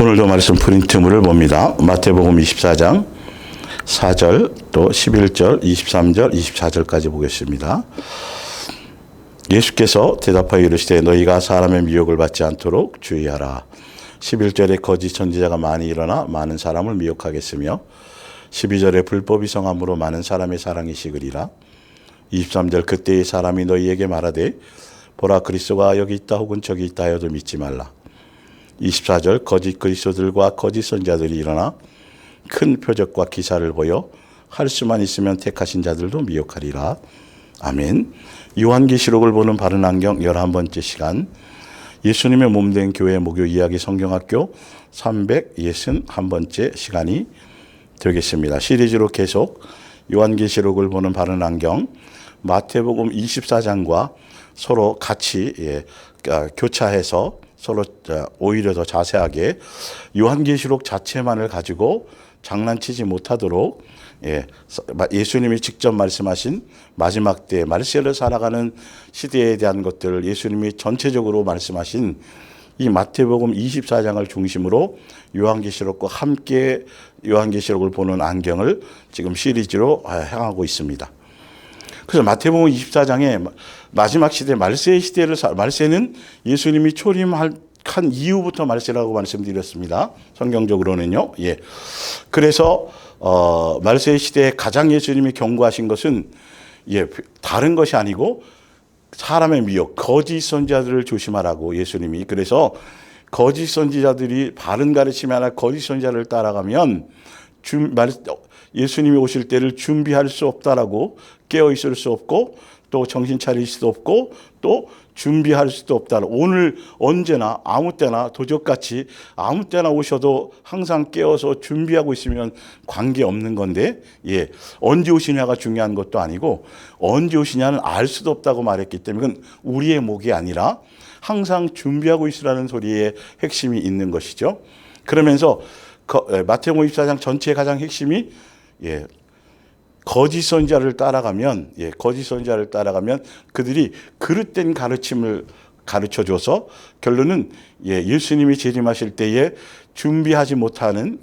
오늘도 말씀 프린트물을 봅니다. 마태복음 24장 4절 또 11절, 23절, 24절까지 보겠습니다. 예수께서 대답하여 이르시되 너희가 사람의 미혹을 받지 않도록 주의하라. 11절에 거짓 선지자가 많이 일어나 많은 사람을 미혹하겠으며 12절에 불법이 성함으로 많은 사람의 사랑이 식으리라. 23절 그때의 사람이 너희에게 말하되 보라 그리스도가 여기 있다 혹은 저기 있다 하여도 믿지 말라. 24절 거짓 그리스도들과 거짓 선지자들이 일어나 큰 표적과 기사를 보여 할 수만 있으면 택하신 자들도 미혹하리라. 아멘. 요한계시록을 보는 바른 안경 11번째 시간, 예수님의 몸된 교회 목요 이야기 성경학교 361번째 시간이 되겠습니다. 시리즈로 계속 요한계시록을 보는 바른 안경, 마태복음 24장과 서로 같이 교차해서 서로 오히려 더 자세하게 요한계시록 자체만을 가지고 장난치지 못하도록 예수님이 직접 말씀하신 마지막 때 말세를 살아가는 시대에 대한 것들을 예수님이 전체적으로 말씀하신 이 마태복음 24장을 중심으로 요한계시록과 함께 요한계시록을 보는 안경을 지금 시리즈로 향하고 있습니다. 그래서 마태복음 24장에 마지막 시대 말세의 시대를 말세는 예수님이 초림한 이후부터 말세라고 말씀드렸습니다. 성경적으로는요. 그래서 말세의 시대에 가장 예수님이 경고하신 것은 다른 것이 아니고 사람의 미혹, 거짓 선지자들을 조심하라고 예수님이. 그래서 거짓 선지자들이 바른 가르침이 아니라 거짓 선지자를 따라가면 예수님이 오실 때를 준비할 수 없다라고, 깨어 있을 수 없고 또 정신 차릴 수도 없고 또 준비할 수도 없다. 오늘 언제나 아무 때나 도적같이 아무 때나 오셔도 항상 깨어서 준비하고 있으면 관계없는 건데, 언제 오시냐가 중요한 것도 아니고 언제 오시냐는 알 수도 없다고 말했기 때문에 그건 우리의 목이 아니라 항상 준비하고 있으라는 소리에 핵심이 있는 것이죠. 그러면서 마태복음 24장 전체의 가장 핵심이 거짓 선지자를 따라가면 그들이 그릇된 가르침을 가르쳐줘서 결론은 예수님이 재림하실 때에 준비하지 못하는,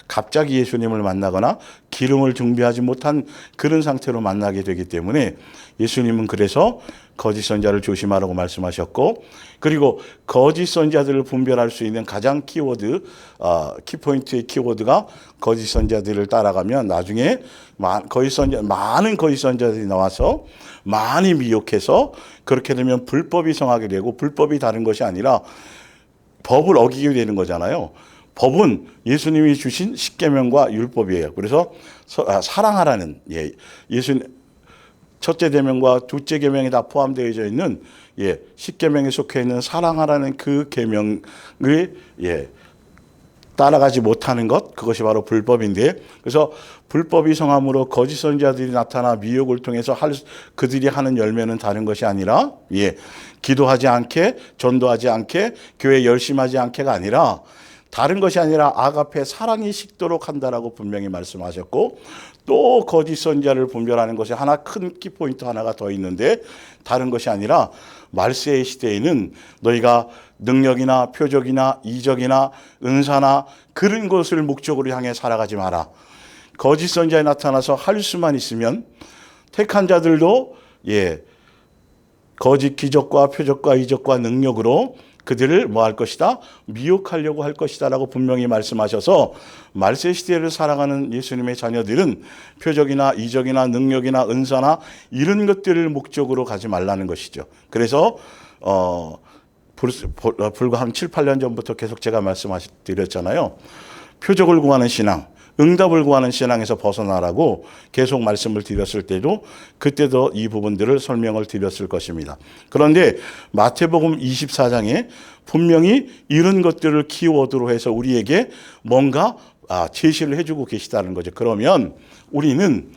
갑자기 예수님을 만나거나 기름을 준비하지 못한 그런 상태로 만나게 되기 때문에 예수님은 그래서 거짓 선지자를 조심하라고 말씀하셨고, 그리고 거짓 선지자들을 분별할 수 있는 가장 키포인트의 키워드가 거짓 선지자들을 따라가면 나중에 많은 거짓 선지자들이 나와서 많이 미혹해서 그렇게 되면 불법이 성하게 되고, 불법이 다른 것이 아니라 법을 어기게 되는 거잖아요. 법은 예수님이 주신 십계명과 율법이에요. 그래서 사랑하라는 첫째 계명과 둘째 계명이 다 포함되어 있는 십계명에 속해 있는 사랑하라는 그 계명을 따라가지 못하는 것, 그것이 바로 불법인데, 그래서 불법이 성함으로 거짓 선지자들이 나타나 미혹을 통해서 그들이 하는 열매는 다른 것이 아니라 기도하지 않게, 전도하지 않게, 교회 열심히 하지 않게가 아니라 다른 것이 아니라 아가페 사랑이 식도록 한다라고 분명히 말씀하셨고, 또 거짓 선지자를 분별하는 것이 하나 큰 키포인트 하나가 더 있는데, 다른 것이 아니라 말세의 시대에는 너희가 능력이나 표적이나 이적이나 은사나 그런 것을 목적으로 향해 살아가지 마라. 거짓 선지자에 나타나서 할 수만 있으면 택한 자들도 거짓 기적과 표적과 이적과 능력으로 그들을 뭐 할 것이다? 미혹하려고 할 것이다 라고 분명히 말씀하셔서 말세 시대를 살아가는 예수님의 자녀들은 표적이나 이적이나 능력이나 은사나 이런 것들을 목적으로 가지 말라는 것이죠. 그래서 불과 한 7, 8년 전부터 계속 제가 말씀드렸잖아요. 표적을 구하는 신앙, 응답을 구하는 신앙에서 벗어나라고 계속 말씀을 드렸을 때도 그때도 이 부분들을 설명을 드렸을 것입니다. 그런데 마태복음 24장에 분명히 이런 것들을 키워드로 해서 우리에게 뭔가 제시를 해주고 계시다는 거죠. 그러면 우리는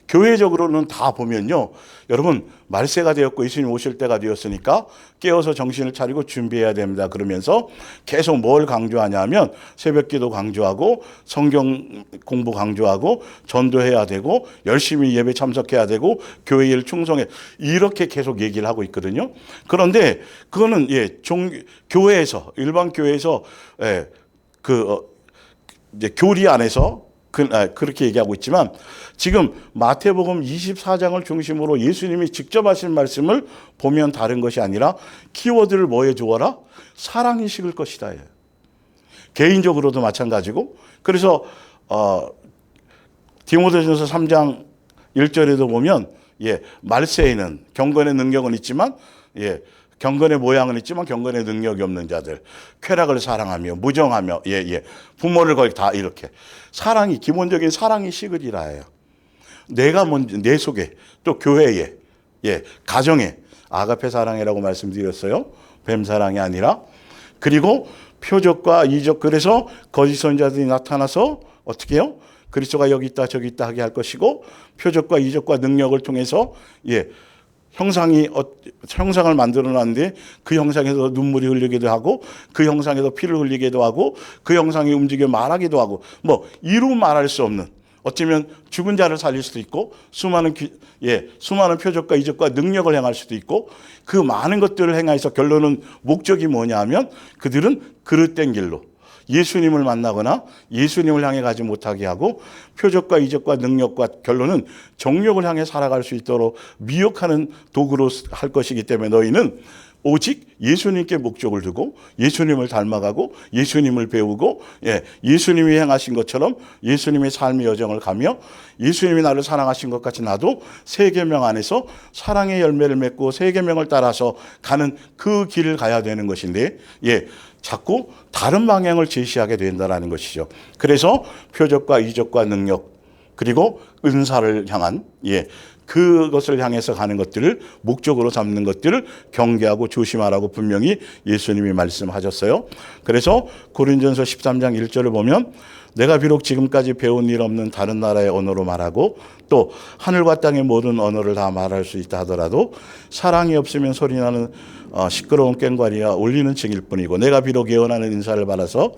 교회적으로는 다 보면요, 여러분 말세가 되었고 예수님 오실 때가 되었으니까 깨어서 정신을 차리고 준비해야 됩니다. 그러면서 계속 뭘 강조하냐면 새벽기도 강조하고 성경 공부 강조하고 전도해야 되고 열심히 예배 참석해야 되고 교회 일 충성해, 이렇게 계속 얘기를 하고 있거든요. 그런데 그거는 교회에서, 일반 교회에서 이제 교리 안에서 그렇게 얘기하고 있지만 지금 마태복음 24장을 중심으로 예수님이 직접 하신 말씀을 보면 다른 것이 아니라 키워드를 뭐에 주어라? 사랑이 식을 것이다. 개인적으로도 마찬가지고 그래서 디모데전서 3장 1절에도 보면 말세에는 경건의 능력은 있지만 경건의 모양은 있지만 경건의 능력이 없는 자들, 쾌락을 사랑하며 무정하며 부모를 거의 다 이렇게 사랑이 기본적인 사랑이 식으리라 해요. 내가 먼저 내 속에 또 교회에 가정에 아가페 사랑이라고 말씀드렸어요. 뱀 사랑이 아니라. 그리고 표적과 이적 그래서 거짓 선지자들이 나타나서 어떻게 해요? 그리스도가 여기 있다 저기 있다 하게 할 것이고 표적과 이적과 능력을 통해서 형상을 만들어 놨는데 그 형상에서 눈물이 흘리기도 하고 그 형상에서 피를 흘리기도 하고 그 형상이 움직여 말하기도 하고 뭐 이루 말할 수 없는 어쩌면 죽은 자를 살릴 수도 있고 수많은 표적과 이적과 능력을 행할 수도 있고 그 많은 것들을 행해서 결론은 목적이 뭐냐 하면 그들은 그릇된 길로 예수님을 만나거나 예수님을 향해 가지 못하게 하고 표적과 이적과 능력과 결론은 정욕을 향해 살아갈 수 있도록 미혹하는 도구로 할 것이기 때문에 너희는 오직 예수님께 목적을 두고 예수님을 닮아가고 예수님을 배우고 예수님이 행하신 것처럼 예수님의 삶의 여정을 가며 예수님이 나를 사랑하신 것 같이 나도 세 계명 안에서 사랑의 열매를 맺고 세 계명을 따라서 가는 그 길을 가야 되는 것인데 자꾸 다른 방향을 제시하게 된다는 것이죠. 그래서 표적과 이적과 능력 그리고 은사를 향한 그것을 향해서 가는 것들을 목적으로 삼는 것들을 경계하고 조심하라고 분명히 예수님이 말씀하셨어요. 그래서 고린전서 13장 1절을 보면 내가 비록 지금까지 배운 일 없는 다른 나라의 언어로 말하고 또 하늘과 땅의 모든 언어를 다 말할 수 있다 하더라도 사랑이 없으면 소리나는 시끄러운 꽹과리와 울리는 징일 뿐이고 내가 비록 예언하는 인사를 받아서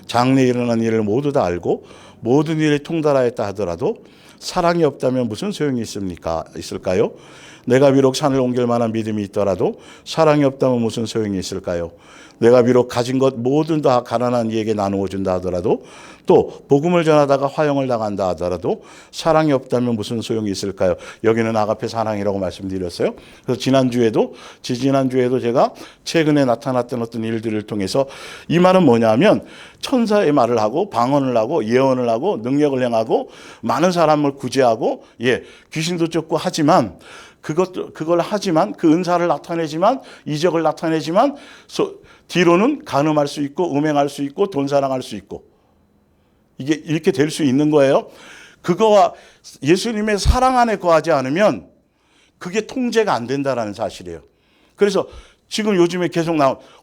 장래에 일어난 일을 모두 다 알고 모든 일에 통달하였다 하더라도 사랑이 없다면 무슨 소용이 있을까요? 내가 비록 산을 옮길 만한 믿음이 있더라도 사랑이 없다면 무슨 소용이 있을까요? 내가 비록 가진 것 모든 다 가난한 이에게 나누어 준다 하더라도 또 복음을 전하다가 화형을 당한다 하더라도 사랑이 없다면 무슨 소용이 있을까요? 여기는 아가페 사랑이라고 말씀드렸어요. 그래서 지지난주에도 제가 최근에 나타났던 어떤 일들을 통해서 이 말은 뭐냐면 천사의 말을 하고 방언을 하고 예언을 하고 능력을 행하고 많은 사람을 구제하고 귀신도 쫓고 하지만 그걸 하지만 그 은사를 나타내지만 이적을 나타내지만 뒤로는 간음할 수 있고 음행할 수 있고 돈 사랑할 수 있고 이게 이렇게 될 수 있는 거예요. 그거와 예수님의 사랑 안에 거하지 않으면 그게 통제가 안 된다는 사실이에요. 그래서 지금 요즘에 계속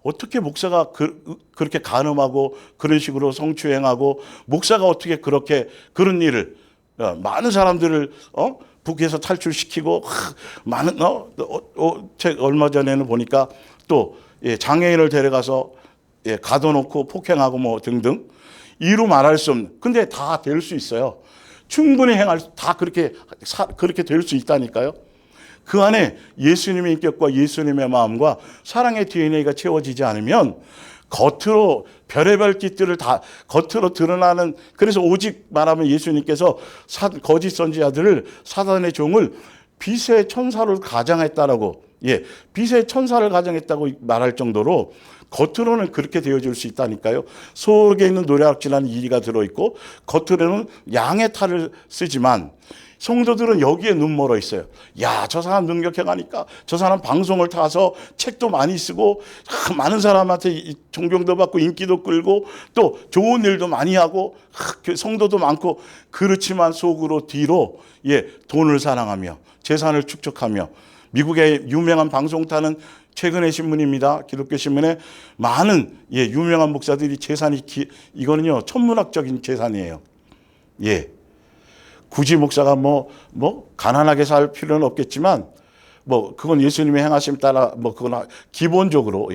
어떻게 목사가 그렇게 간음하고 그런 식으로 성추행하고 목사가 어떻게 그런 일을 많은 사람들을 북에서 탈출시키고 많은 얼마 전에는 보니까 또 장애인을 데려가서 가둬놓고 폭행하고 뭐 등등 이루 말할 수 없는 근데 다 될 수 있어요. 충분히 다 그렇게 될 수 있다니까요. 그 안에 예수님의 인격과 예수님의 마음과 사랑의 DNA가 채워지지 않으면 겉으로 별의별 짓들을 다 겉으로 드러나는 그래서 오직 말하면 예수님께서 거짓 선지자들을 사단의 종을 빛의 천사로 가장했다라고 빛의 천사를 가장했다고 말할 정도로 겉으로는 그렇게 되어질 수 있다니까요. 속에 있는 노략질하는 이리가 들어있고 겉으로는 양의 탈을 쓰지만 성도들은 여기에 눈멀어 있어요. 야, 저 사람 능력해가니까 저 사람 방송을 타서 책도 많이 쓰고 많은 사람한테 존경도 받고 인기도 끌고 또 좋은 일도 많이 하고 성도도 많고 그렇지만 속으로 뒤로 돈을 사랑하며 재산을 축적하며 미국의 유명한 방송 타는 최근의 신문입니다. 기독교 신문에 많은 유명한 목사들이 이거는요 천문학적인 재산이에요. 굳이 목사가 가난하게 살 필요는 없겠지만 그건 예수님의 행하심 따라 그건 기본적으로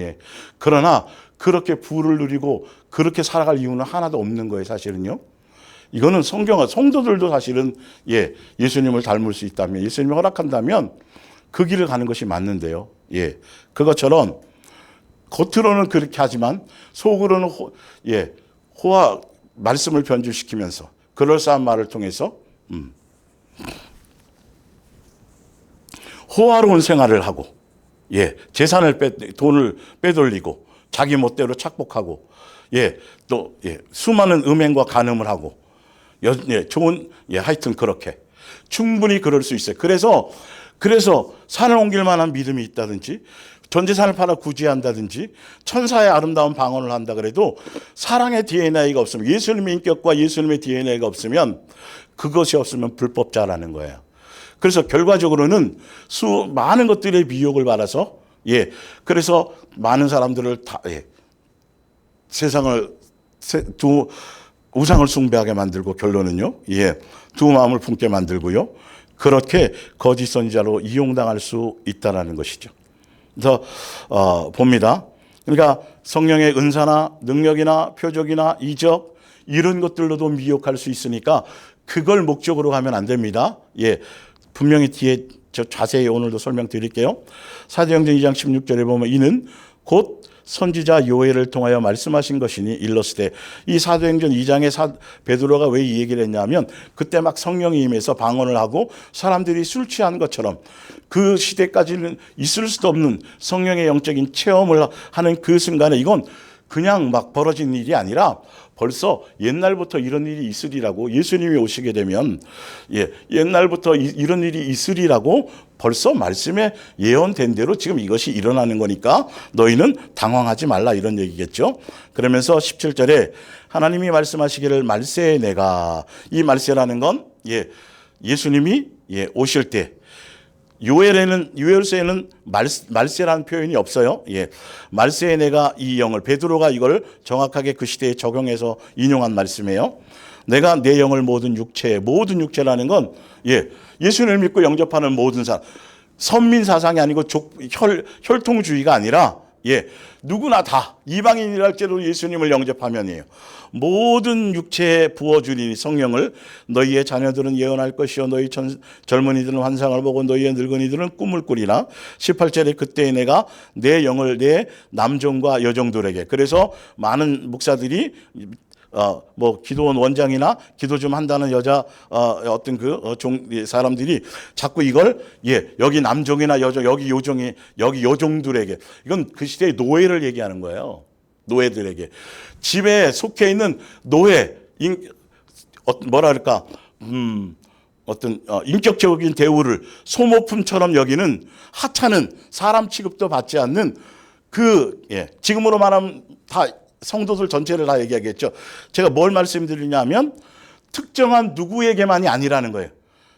그러나 그렇게 부를 누리고 그렇게 살아갈 이유는 하나도 없는 거예요. 사실은요. 이거는 성도들도 사실은 예수님을 닮을 수 있다면 예수님이 허락한다면 그 길을 가는 것이 맞는데요. 그것처럼 겉으로는 그렇게 하지만 속으로는 호화 말씀을 변주시키면서 그럴싸한 말을 통해서 호화로운 생활을 하고, 돈을 빼돌리고 자기 멋대로 착복하고, 수많은 음행과 간음을 하고, 하여튼 그렇게 충분히 그럴 수 있어요. 그래서 산을 옮길 만한 믿음이 있다든지, 전 재산을 팔아 구제한다든지, 천사의 아름다운 방언을 한다 그래도 사랑의 DNA가 없으면, 예수님의 인격과 예수님의 DNA가 없으면, 그것이 없으면 불법자라는 거예요. 그래서 결과적으로는 많은 것들의 미혹을 받아서, 그래서 많은 사람들을 세상을 우상을 숭배하게 만들고, 결론은요, 두 마음을 품게 만들고요, 그렇게 거짓 선지자로 이용당할 수 있다라는 것이죠. 그래서 봅니다. 그러니까 성령의 은사나 능력이나 표적이나 이적 이런 것들로도 미혹할 수 있으니까 그걸 목적으로 가면 안 됩니다. 분명히 뒤에 자세히 오늘도 설명드릴게요. 사도행전 2장 16절에 보면 이는 곧 선지자 요엘을 통하여 말씀하신 것이니 일러스되, 이 사도행전 2장에 베드로가 왜 이 얘기를 했냐면, 그때 막 성령이 임해서 방언을 하고 사람들이 술 취한 것처럼 그 시대까지는 있을 수도 없는 성령의 영적인 체험을 하는 그 순간에 이건 그냥 막 벌어진 일이 아니라 벌써 옛날부터 이런 일이 있으리라고, 예수님이 오시게 되면 옛날부터 이런 일이 있으리라고 벌써 말씀에 예언된 대로 지금 이것이 일어나는 거니까 너희는 당황하지 말라, 이런 얘기겠죠. 그러면서 17절에 하나님이 말씀하시기를 말세에 내가, 이 말세라는 건 예수님이 오실 때, 요엘서에는 말세라는 표현이 없어요. 말세에 내가 이 영을, 베드로가 이걸 정확하게 그 시대에 적용해서 인용한 말씀이에요. 내가 내 영을 모든 육체라는 건 예수님을 믿고 영접하는 모든 사람, 선민 사상이 아니고 혈통주의가 아니라 누구나 다 이방인이랄지라도 예수님을 영접하면이에요. 모든 육체에 부어주니 성령을 너희의 자녀들은 예언할 것이요 너희 젊은이들은 환상을 보고 너희의 늙은이들은 꿈을 꾸리라. 18절에 그때 내가 내 영을 내 남종과 여종들에게. 그래서 많은 목사들이 기도원 원장이나 기도 좀 한다는 여자 사람들이 자꾸 이걸 여기 남종이나 여종, 여기 요종이, 여기 여종들에게, 이건 그 시대의 노예를 얘기하는 거예요. 노예들에게, 집에 속해 있는 노예, 어떤 인격적인 대우를 소모품처럼 여기는, 하찮은 사람 취급도 받지 않는 지금으로 말하면 다 성도들 전체를 다 얘기하겠죠. 제가 뭘 말씀드리냐면 특정한 누구에게만이 아니라는 거예요.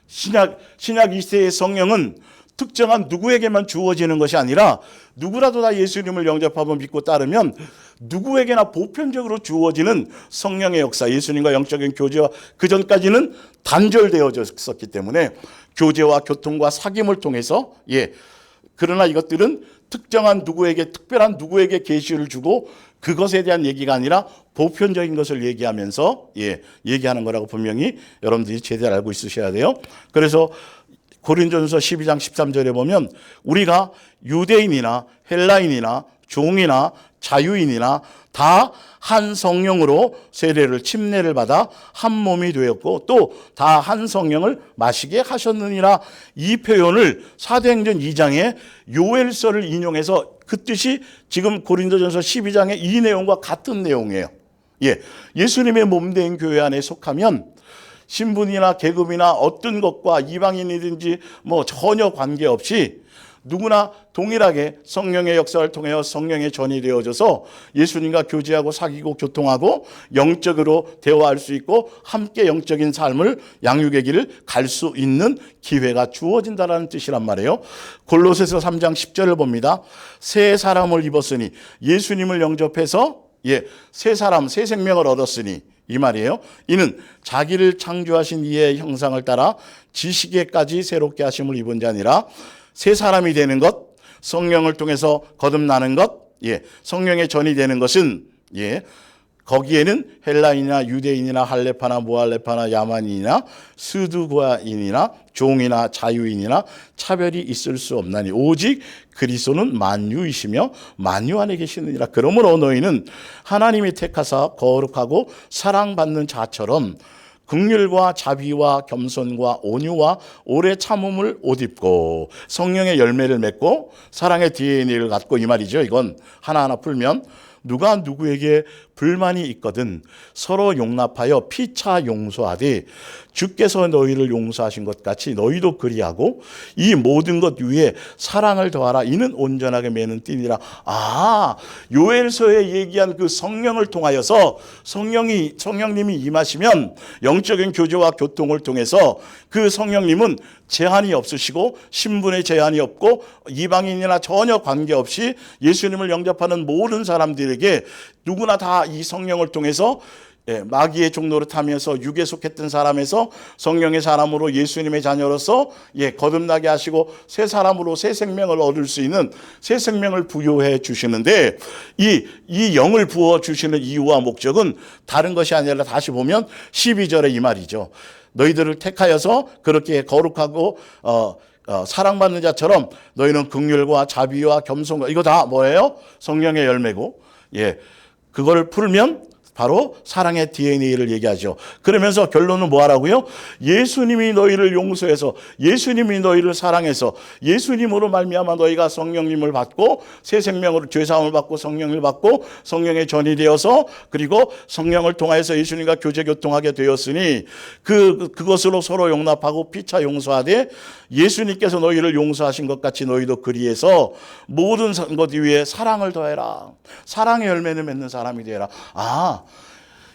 신약 2세의 성령은 특정한 누구에게만 주어지는 것이 아니라 누구라도 다 예수님을 영접하고 믿고 따르면 누구에게나 보편적으로 주어지는 성령의 역사, 예수님과 영적인 교제와 그전까지는 단절되어졌었기 때문에 교제와 교통과 사귐을 통해서 그러나 이것들은 특정한 누구에게, 특별한 누구에게 계시를 주고 그것에 대한 얘기가 아니라 보편적인 것을 얘기하면서 얘기하는 거라고 분명히 여러분들이 제대로 알고 있으셔야 돼요. 그래서 고린도전서 12장 13절에 보면 우리가 유대인이나 헬라인이나 종이나 자유인이나 다 한 성령으로 세례를 침례를 받아 한 몸이 되었고 또 다 한 성령을 마시게 하셨느니라. 이 표현을 사도행전 2장에 요엘서를 인용해서 그 뜻이 지금 고린도전서 12장의 이 내용과 같은 내용이에요. 예수님의 몸된 교회 안에 속하면 신분이나 계급이나 어떤 것과 이방인이든지 전혀 관계없이 누구나 동일하게 성령의 역사를 통하여 성령의 전이 되어져서 예수님과 교제하고 사귀고 교통하고 영적으로 대화할 수 있고 함께 영적인 삶을 양육의 길을 갈 수 있는 기회가 주어진다는 뜻이란 말이에요. 골로새서 3장 10절을 봅니다. 새 사람을 입었으니, 예수님을 영접해서 새 사람, 새 생명을 얻었으니, 이 말이에요. 이는 자기를 창조하신 이의 형상을 따라 지식에까지 새롭게 하심을 입은 자니라. 새 사람이 되는 것, 성령을 통해서 거듭나는 것, 성령의 전이 되는 것은 거기에는 헬라인이나 유대인이나 할레파나 모할레파나 야만인이나 스두고아인이나 종이나 자유인이나 차별이 있을 수 없나니 오직 그리스도는 만유이시며 만유 안에 계시느니라. 그러므로 너희는 하나님이 택하사 거룩하고 사랑받는 자처럼 긍휼과 자비와 겸손과 온유와 오래 참음을 옷 입고 성령의 열매를 맺고 사랑의 DNA를 갖고, 이 말이죠. 이건 하나하나 풀면 누가 누구에게 불만이 있거든 서로 용납하여 피차 용서하되 주께서 너희를 용서하신 것 같이 너희도 그리하고 이 모든 것 위에 사랑을 더하라. 이는 온전하게 매는 띠니라. 요엘서에 얘기한 그 성령을 통하여서 성령님이 임하시면 영적인 교제와 교통을 통해서 그 성령님은 제한이 없으시고 신분의 제한이 없고 이방인이나 전혀 관계없이 예수님을 영접하는 모든 사람들에게 누구나 다 이 성령을 통해서 마귀의 종로를 타면서 육에 속했던 사람에서 성령의 사람으로 예수님의 자녀로서 거듭나게 하시고 새 사람으로 새 생명을 얻을 수 있는 새 생명을 부여해 주시는데, 이 영을 부어 주시는 이유와 목적은 다른 것이 아니라 다시 보면 12절에 이 말이죠. 너희들을 택하여서 그렇게 거룩하고 사랑받는 자처럼 너희는 긍휼과 자비와 겸손과, 이거 다 뭐예요? 성령의 열매고, 그거를 풀면 바로 사랑의 DNA를 얘기하죠. 그러면서 결론은 뭐 하라고요? 예수님이 너희를 용서해서, 예수님이 너희를 사랑해서, 예수님으로 말미암아 너희가 성령님을 받고 새 생명으로 죄사함을 받고 성령을 받고 성령의 전이 되어서, 그리고 성령을 통하여서 예수님과 교제 교통하게 되었으니 그것으로 서로 용납하고 피차 용서하되 예수님께서 너희를 용서하신 것 같이 너희도 그리해서 모든 것 위에 사랑을 더해라. 사랑의 열매를 맺는 사람이 되라.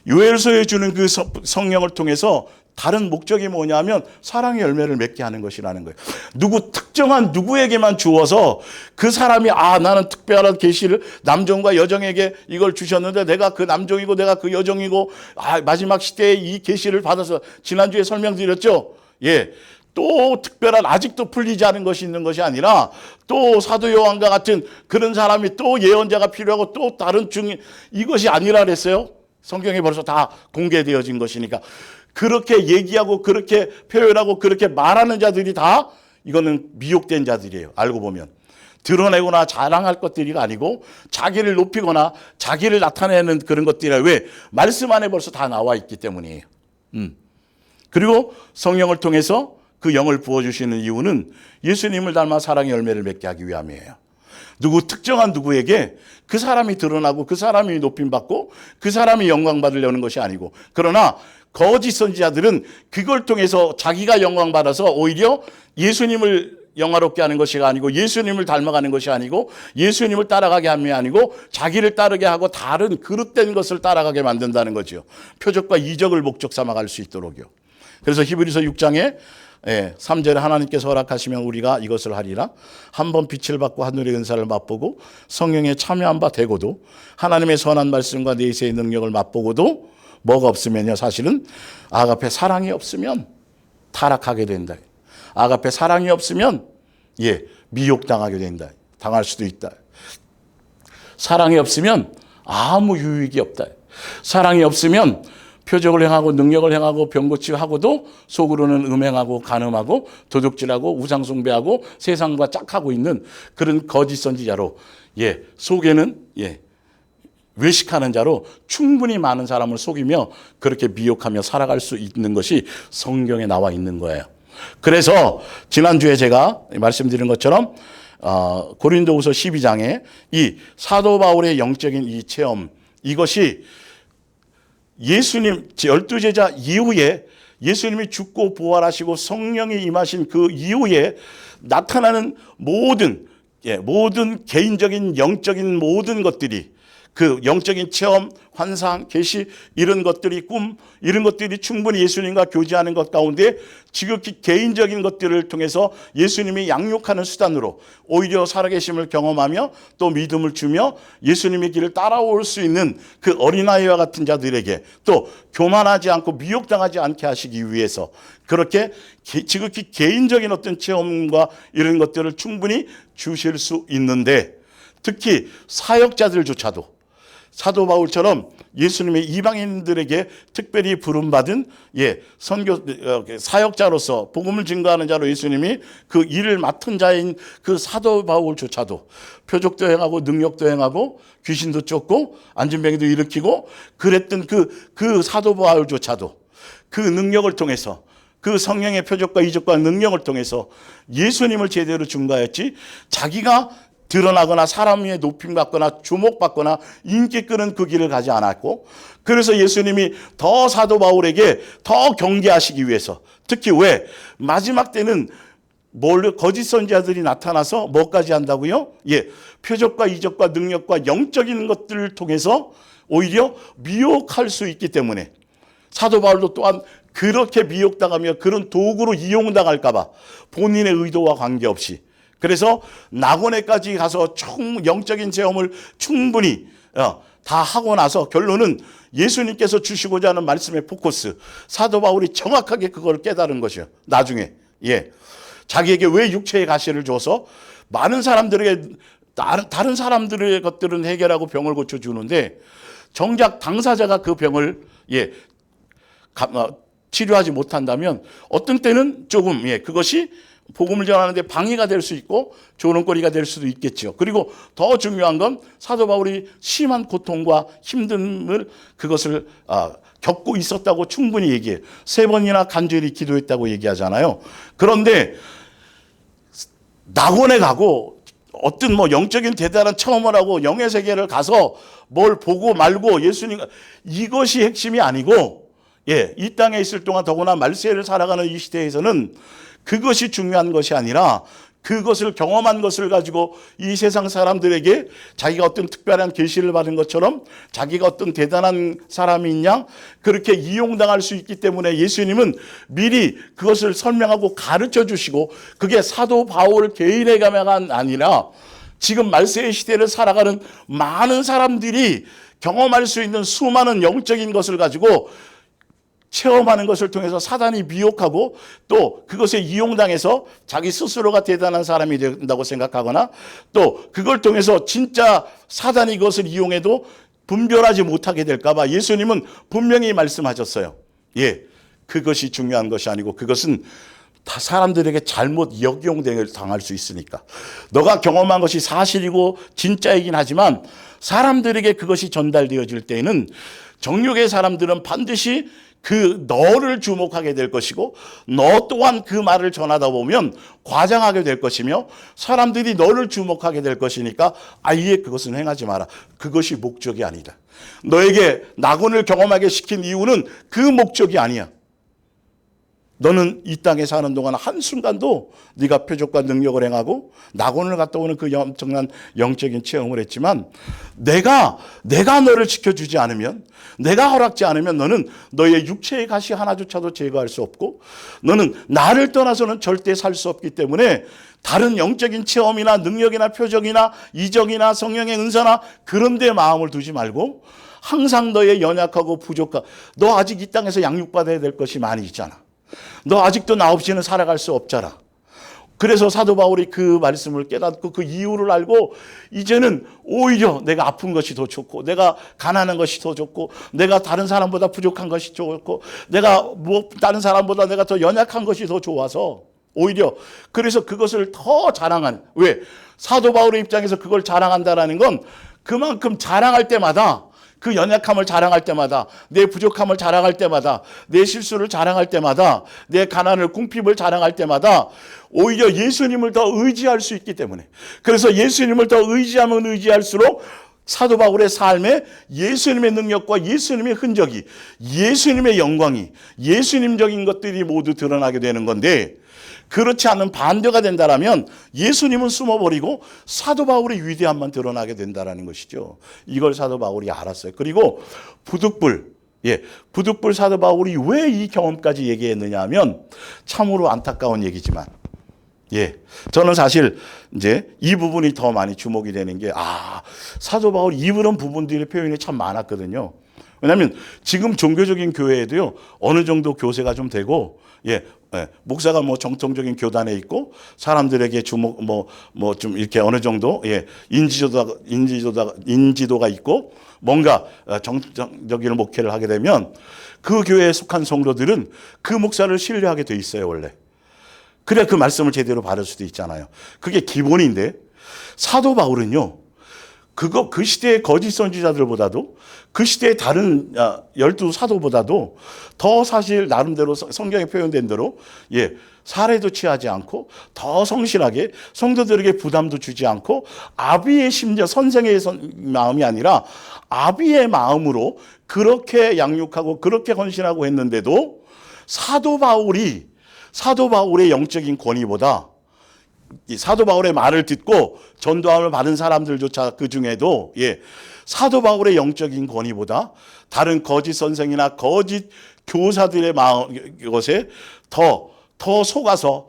요엘서에 주는 그 성령을 통해서 다른 목적이 뭐냐면 사랑의 열매를 맺게 하는 것이라는 거예요. 특정한 누구에게만 주어서 그 사람이 나는 특별한 계시를 남종과 여종에게 이걸 주셨는데 내가 그 남종이고 내가 그 여종이고 마지막 시대에 이 계시를 받아서, 지난주에 설명드렸죠. 또 특별한 아직도 풀리지 않은 것이 있는 것이 아니라 또 사도 요한과 같은 그런 사람이 또 예언자가 필요하고 또 다른 증인, 이것이 아니라 그랬어요. 성경에 벌써 다 공개되어진 것이니까. 그렇게 얘기하고 그렇게 표현하고 그렇게 말하는 자들이 다 이거는 미혹된 자들이에요. 알고 보면 드러내거나 자랑할 것들이 아니고 자기를 높이거나 자기를 나타내는 그런 것들이라. 왜? 말씀 안에 벌써 다 나와 있기 때문이에요. 그리고 성령을 통해서 그 영을 부어주시는 이유는 예수님을 닮아 사랑의 열매를 맺게 하기 위함이에요. 특정한 누구에게 그 사람이 드러나고 그 사람이 높임받고 그 사람이 영광 받으려는 것이 아니고, 그러나 거짓 선지자들은 그걸 통해서 자기가 영광 받아서 오히려 예수님을 영화롭게 하는 것이 아니고, 예수님을 닮아가는 것이 아니고, 예수님을 따라가게 함이 아니고 자기를 따르게 하고 다른 그릇된 것을 따라가게 만든다는 거죠. 표적과 이적을 목적 삼아갈 수 있도록요. 그래서 히브리서 6장에 3절에 하나님께서 허락하시면 우리가 이것을 하리라. 한번 빛을 받고 하늘의 은사를 맛보고 성령에 참여한 바 되고도 하나님의 선한 말씀과 내세의 능력을 맛보고도 뭐가 없으면요, 사실은 아가페 사랑이 없으면 타락하게 된다. 아가페 사랑이 없으면 미혹당하게 된다. 당할 수도 있다. 사랑이 없으면 아무 유익이 없다. 사랑이 없으면 표적을 행하고 능력을 행하고 병고치고 하고도 속으로는 음행하고 간음하고 도둑질하고 우상숭배하고 세상과 짝하고 있는 그런 거짓 선지자로, 속에는 외식하는 자로 충분히 많은 사람을 속이며 그렇게 미혹하며 살아갈 수 있는 것이 성경에 나와 있는 거예요. 그래서 지난주에 제가 말씀드린 것처럼 고린도후서 12장에 이 사도 바울의 영적인 이 체험, 이것이 예수님 12제자 이후에 예수님이 죽고 부활하시고 성령이 임하신 그 이후에 나타나는 모든 개인적인 영적인 모든 것들이, 그 영적인 체험, 환상, 계시, 이런 것들이, 꿈, 이런 것들이 충분히 예수님과 교제하는 것 가운데 지극히 개인적인 것들을 통해서 예수님이 양육하는 수단으로 오히려 살아계심을 경험하며 또 믿음을 주며 예수님의 길을 따라올 수 있는 그 어린아이와 같은 자들에게 또 교만하지 않고 미혹당하지 않게 하시기 위해서 그렇게 지극히 개인적인 어떤 체험과 이런 것들을 충분히 주실 수 있는데, 특히 사역자들조차도 사도 바울처럼 예수님의 이방인들에게 특별히 부름받은 선교 사역자로서 복음을 증거하는 자로 예수님이 그 일을 맡은 자인 그 사도 바울조차도 표적도 행하고 능력도 행하고 귀신도 쫓고 안진병이도 일으키고 그랬던 그 사도 바울조차도 그 능력을 통해서 그 성령의 표적과 이적과 능력을 통해서 예수님을 제대로 증거했지 자기가 드러나거나 사람의 높임받거나 주목받거나 인기 끄는 그 길을 가지 않았고, 그래서 예수님이 더 사도 바울에게 더 경계하시기 위해서, 특히 왜 마지막 때는 거짓 선지자들이 나타나서 뭐까지 한다고요? 표적과 이적과 능력과 영적인 것들을 통해서 오히려 미혹할 수 있기 때문에 사도 바울도 또한 그렇게 미혹당하며 그런 도구로 이용당할까 봐 본인의 의도와 관계없이, 그래서 낙원에까지 가서 영적인 체험을 충분히 다 하고 나서 결론은 예수님께서 주시고자 하는 말씀의 포커스, 사도 바울이 정확하게 그걸 깨달은 것이요. 나중에 자기에게 왜 육체의 가시를 줘서 많은 사람들에게 다른 사람들의 것들은 해결하고 병을 고쳐주는데 정작 당사자가 그 병을 치료하지 못한다면 어떤 때는 조금 그것이 복음을 전하는데 방해가 될 수 있고 조롱거리가 될 수도 있겠죠. 그리고 더 중요한 건 사도 바울이 심한 고통과 힘듦을 그것을 겪고 있었다고 충분히 얘기해요. 3번이나 간절히 기도했다고 얘기하잖아요. 그런데 낙원에 가고 어떤 영적인 대단한 체험을 하고 영의 세계를 가서 뭘 보고 말고 예수님, 이것이 핵심이 아니고 이 땅에 있을 동안 더구나 말세를 살아가는 이 시대에서는 그것이 중요한 것이 아니라 그것을 경험한 것을 가지고 이 세상 사람들에게 자기가 어떤 특별한 계시를 받은 것처럼 자기가 어떤 대단한 사람이 있냐 그렇게 이용당할 수 있기 때문에 예수님은 미리 그것을 설명하고 가르쳐 주시고, 그게 사도 바울 개인에게만 아니라 지금 말세의 시대를 살아가는 많은 사람들이 경험할 수 있는 수많은 영적인 것을 가지고 체험하는 것을 통해서 사단이 미혹하고 또 그것에 이용당해서 자기 스스로가 대단한 사람이 된다고 생각하거나 또 그걸 통해서 진짜 사단이 그것을 이용해도 분별하지 못하게 될까 봐 예수님은 분명히 말씀하셨어요. 그것이 중요한 것이 아니고 그것은 다 사람들에게 잘못 역용당을 당할 수 있으니까. 너가 경험한 것이 사실이고 진짜이긴 하지만 사람들에게 그것이 전달되어질 때에는 정욕의 사람들은 반드시 그 너를 주목하게 될 것이고 너 또한 그 말을 전하다 보면 과장하게 될 것이며 사람들이 너를 주목하게 될 것이니까 아예 그것은 행하지 마라. 그것이 목적이 아니다. 너에게 낙원을 경험하게 시킨 이유는 그 목적이 아니야. 너는 이 땅에 사는 동안 한순간도 네가 표적과 능력을 행하고 낙원을 갔다 오는 그 엄청난 영적인 체험을 했지만 내가 너를 지켜주지 않으면, 내가 허락지 않으면 너는 너의 육체의 가시 하나조차도 제거할 수 없고 너는 나를 떠나서는 절대 살 수 없기 때문에 다른 영적인 체험이나 능력이나 표적이나 이적이나 성령의 은사나 그런 데 마음을 두지 말고 항상 너의 연약하고 부족하고 너 아직 이 땅에서 양육받아야 될 것이 많이 있잖아. 너 아직도 나 없이는 살아갈 수 없잖아. 그래서 사도 바울이 그 말씀을 깨닫고 그 이유를 알고 이제는 오히려 내가 아픈 것이 더 좋고 내가 가난한 것이 더 좋고 내가 다른 사람보다 부족한 것이 좋고 내가 다른 사람보다 내가 더 연약한 것이 더 좋아서 오히려 그래서 그것을 더 자랑하는, 왜? 사도 바울의 입장에서 그걸 자랑한다라는 건 그만큼 자랑할 때마다 그 연약함을 자랑할 때마다 내 부족함을 자랑할 때마다 내 실수를 자랑할 때마다 내 가난을 궁핍을 자랑할 때마다 오히려 예수님을 더 의지할 수 있기 때문에, 그래서 예수님을 더 의지하면 의지할수록 사도 바울의 삶에 예수님의 능력과 예수님의 흔적이, 예수님의 영광이, 예수님적인 것들이 모두 드러나게 되는 건데, 그렇지 않은 반대가 된다라면 예수님은 숨어버리고 사도 바울의 위대함만 드러나게 된다라는 것이죠. 이걸 사도 바울이 알았어요. 그리고 부득불 사도 바울이 왜 이 경험까지 얘기했느냐 하면 참으로 안타까운 얘기지만 저는 사실 이제 이 부분이 더 많이 주목이 되는 게 사도 바울이 이런 부분들의 표현이 참 많았거든요. 왜냐하면 지금 종교적인 교회에도요, 어느 정도 교세가 좀 되고, 목사가 뭐 정통적인 교단에 있고, 사람들에게 주목, 좀 이렇게 어느 정도, 인지도가 있고, 뭔가 정적인 목회를 하게 되면 그 교회에 속한 성도들은 그 목사를 신뢰하게 돼 있어요, 원래. 그래야 그 말씀을 제대로 받을 수도 있잖아요. 그게 기본인데, 사도 바울은요, 그 시대의 거짓 선지자들보다도 그 시대의 다른 12사도보다도 더 사실 나름대로 성경에 표현된 대로 사례도 취하지 않고 더 성실하게 성도들에게 부담도 주지 않고 아비의 심지어 선생의 마음이 아니라 아비의 마음으로 그렇게 양육하고 그렇게 헌신하고 했는데도 사도 바울의 영적인 권위보다 이 사도 바울의 말을 듣고 전도함을 받은 사람들조차 그 중에도 사도 바울의 영적인 권위보다 다른 거짓 선생이나 거짓 교사들의 것에 더 속아서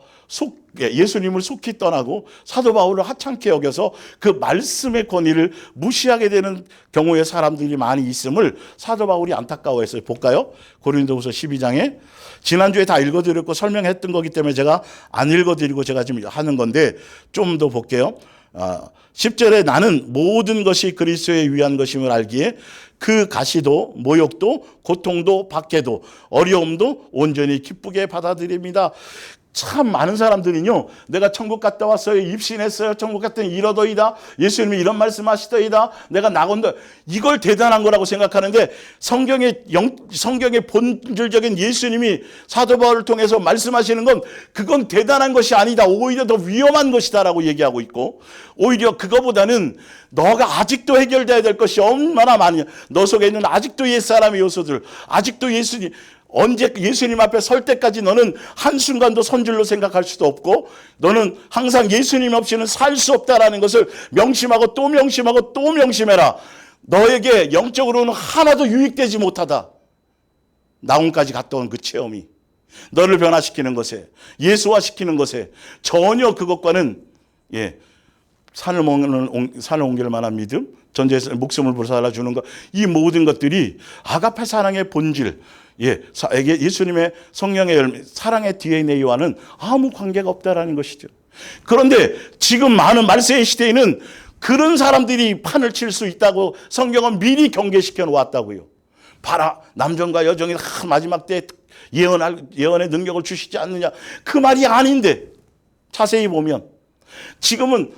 예수님을 속히 떠나고 사도 바울을 하찮게 여겨서 그 말씀의 권위를 무시하게 되는 경우의 사람들이 많이 있음을 사도 바울이 안타까워했어요. 볼까요? 고린도후서 12장에 지난주에 다 읽어드렸고 설명했던 거기 때문에 제가 안 읽어드리고 제가 지금 하는 건데 좀 더 볼게요. 10절에 나는 모든 것이 그리스도에 위한 것임을 알기에 그 가시도 모욕도 고통도 박해도 어려움도 온전히 기쁘게 받아들입니다. 참 많은 사람들은요, 내가 천국 갔다 왔어요, 입신했어요, 천국 갔더니 이러더이다, 예수님이 이런 말씀하시더이다, 내가 나건다, 이걸 대단한 거라고 생각하는데 성경의 본질적인 예수님이 사도 바울을 통해서 말씀하시는 건 그건 대단한 것이 아니다, 오히려 더 위험한 것이다라고 얘기하고 있고, 오히려 그거보다는 너가 아직도 해결돼야 될 것이 얼마나 많으냐, 너 속에 있는 아직도 옛사람의 요소들, 아직도 언제 예수님 앞에 설 때까지 너는 한순간도 선줄로 생각할 수도 없고 너는 항상 예수님 없이는 살 수 없다라는 것을 명심하고 또 명심하고 또 명심해라. 너에게 영적으로는 하나도 유익되지 못하다. 나온까지 갔다 온 그 체험이 너를 변화시키는 것에, 예수화시키는 것에 전혀 그것과는 산을 옮길 만한 믿음, 전제에서 목숨을 불사라 주는 것, 이 모든 것들이 아가페 사랑의 본질, 예수님의 성령의 열매, 사랑의 DNA와는 아무 관계가 없다라는 것이죠. 그런데 지금 많은 말세의 시대에는 그런 사람들이 판을 칠 수 있다고 성경은 미리 경계시켜 놓았다고요. 봐라, 남정과 여정이 마지막 때 예언의 능력을 주시지 않느냐, 그 말이 아닌데 자세히 보면 지금은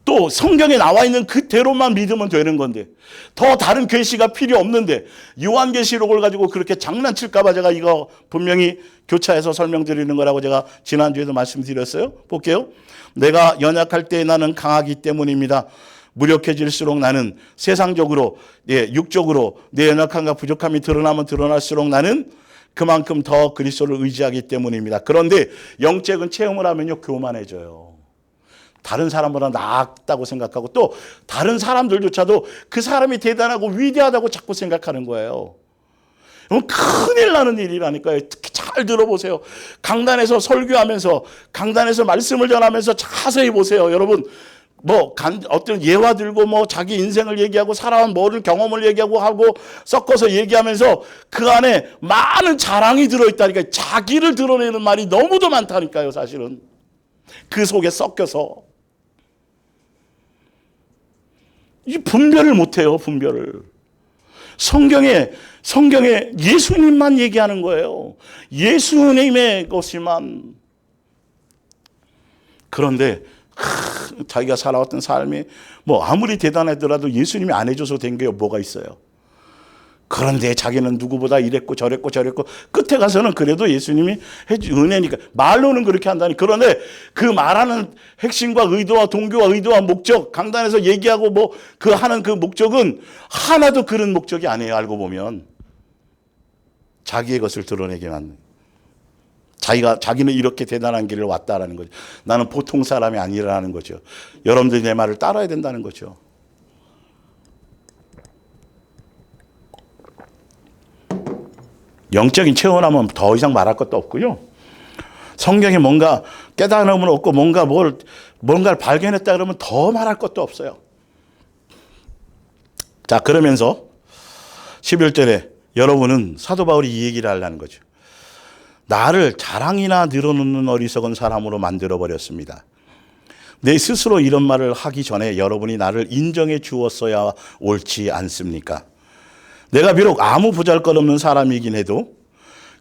또 성경에 나와 있는 그대로만 믿으면 되는 건데 더 다른 계시가 필요 없는데 요한계시록을 가지고 그렇게 장난칠까 봐 제가 이거 분명히 교차해서 설명드리는 거라고 제가 지난주에도 말씀드렸어요. 볼게요. 내가 연약할 때 나는 강하기 때문입니다. 무력해질수록 나는 세상적으로, 육적으로 내 연약함과 부족함이 드러나면 드러날수록 나는 그만큼 더 그리스도를 의지하기 때문입니다. 그런데 영적인 체험을 하면요, 교만해져요. 다른 사람보다 낫다고 생각하고 또 다른 사람들조차도 그 사람이 대단하고 위대하다고 자꾸 생각하는 거예요. 여러분, 큰일 나는 일이라니까요. 특히 잘 들어보세요. 강단에서 설교하면서, 강단에서 말씀을 전하면서 자세히 보세요. 여러분, 어떤 예화 들고 자기 인생을 얘기하고 살아온 모든 경험을 얘기하고 하고 섞어서 얘기하면서 그 안에 많은 자랑이 들어있다니까요. 자기를 드러내는 말이 너무도 많다니까요, 사실은. 그 속에 섞여서. 이 분별을 못해요, 분별을. 성경에 예수님만 얘기하는 거예요. 예수님의 것이만. 그런데 자기가 살아왔던 삶이 아무리 대단하더라도 예수님이 안 해줘서 된 게 뭐가 있어요. 그런데 자기는 누구보다 이랬고 저랬고 끝에 가서는 그래도 예수님이 은혜니까 말로는 그렇게 한다니. 그런데 그 말하는 핵심과 의도와 동교와 의도와 목적, 강단에서 얘기하고 그 하는 그 목적은 하나도 그런 목적이 아니에요. 알고 보면 자기의 것을 드러내기만, 자기는 이렇게 대단한 길을 왔다라는 거죠. 나는 보통 사람이 아니라는 거죠. 여러분들이 내 말을 따라야 된다는 거죠. 영적인 체험하면 더 이상 말할 것도 없고요. 성경에 뭔가 깨달음은 없고 뭔가를 발견했다 그러면 더 말할 것도 없어요. 자, 그러면서 11절에 여러분은 사도 바울이 이 얘기를 하려는 거죠. 나를 자랑이나 늘어놓는 어리석은 사람으로 만들어버렸습니다. 내 스스로 이런 말을 하기 전에 여러분이 나를 인정해 주었어야 옳지 않습니까? 내가 비록 아무 보잘것없는 사람이긴 해도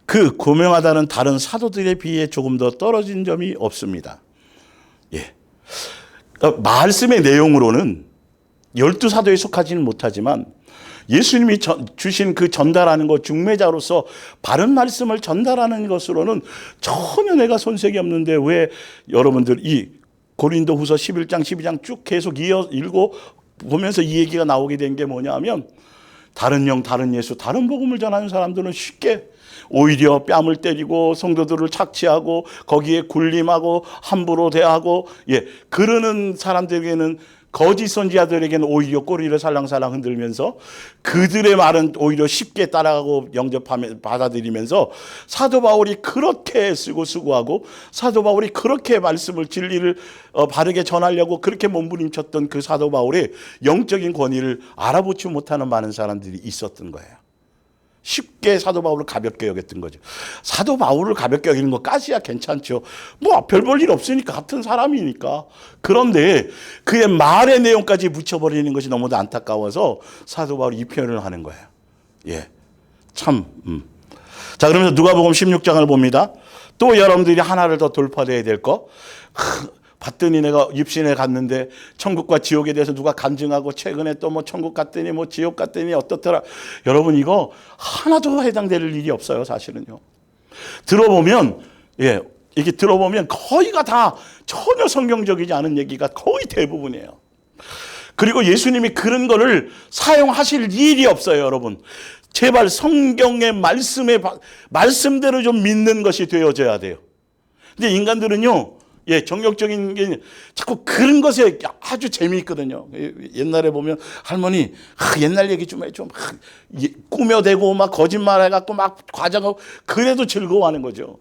그 고명하다는 다른 사도들에 비해 조금 더 떨어진 점이 없습니다. 예. 말씀의 내용으로는 12사도에 속하지는 못하지만 예수님이 주신 그 전달하는 것, 중매자로서 바른 말씀을 전달하는 것으로는 전혀 내가 손색이 없는데 왜 여러분들 이 고린도 후서 11장, 12장 쭉 계속 읽고 보면서 이 얘기가 나오게 된 게 뭐냐 하면 다른 영, 다른 예수, 다른 복음을 전하는 사람들은 쉽게 오히려 뺨을 때리고 성도들을 착취하고 거기에 군림하고 함부로 대하고 그러는 사람들에게는 거짓 선지자들에게는 오히려 꼬리를 살랑살랑 흔들면서 그들의 말은 오히려 쉽게 따라가고 영접하며 받아들이면서 사도 바울이 그렇게 쓰고 수고하고 사도 바울이 그렇게 말씀을 진리를 바르게 전하려고 그렇게 몸부림쳤던 그 사도 바울의 영적인 권위를 알아보지 못하는 많은 사람들이 있었던 거예요. 쉽게 사도 바울을 가볍게 여겼던 거죠. 사도 바울을 가볍게 여기는 것까지야 괜찮죠. 뭐 별 볼 일 없으니까 같은 사람이니까. 그런데 그의 말의 내용까지 묻혀버리는 것이 너무도 안타까워서 사도 바울이 이 표현을 하는 거예요. 예, 참. 자, 그러면서 누가복음 16장을 봅니다. 또 여러분들이 하나를 더 돌파해야 될 거. 봤더니 내가 입신에 갔는데 천국과 지옥에 대해서 누가 간증하고 최근에 또 뭐 천국 갔더니 뭐 지옥 갔더니 어떻더라. 여러분 이거 하나도 해당될 일이 없어요, 사실은요. 들어보면 이게 들어보면 거의가 다 전혀 성경적이지 않은 얘기가 거의 대부분이에요. 그리고 예수님이 그런 거를 사용하실 일이 없어요, 여러분. 제발 성경의 말씀대로 좀 믿는 것이 되어져야 돼요. 근데 인간들은요, 정욕적인 게 자꾸 그런 것에 아주 재미있거든요. 옛날에 보면 할머니, 옛날 얘기 좀 해줘. 꾸며대고 막 거짓말 해갖고 막 과장하고 그래도 즐거워하는 거죠.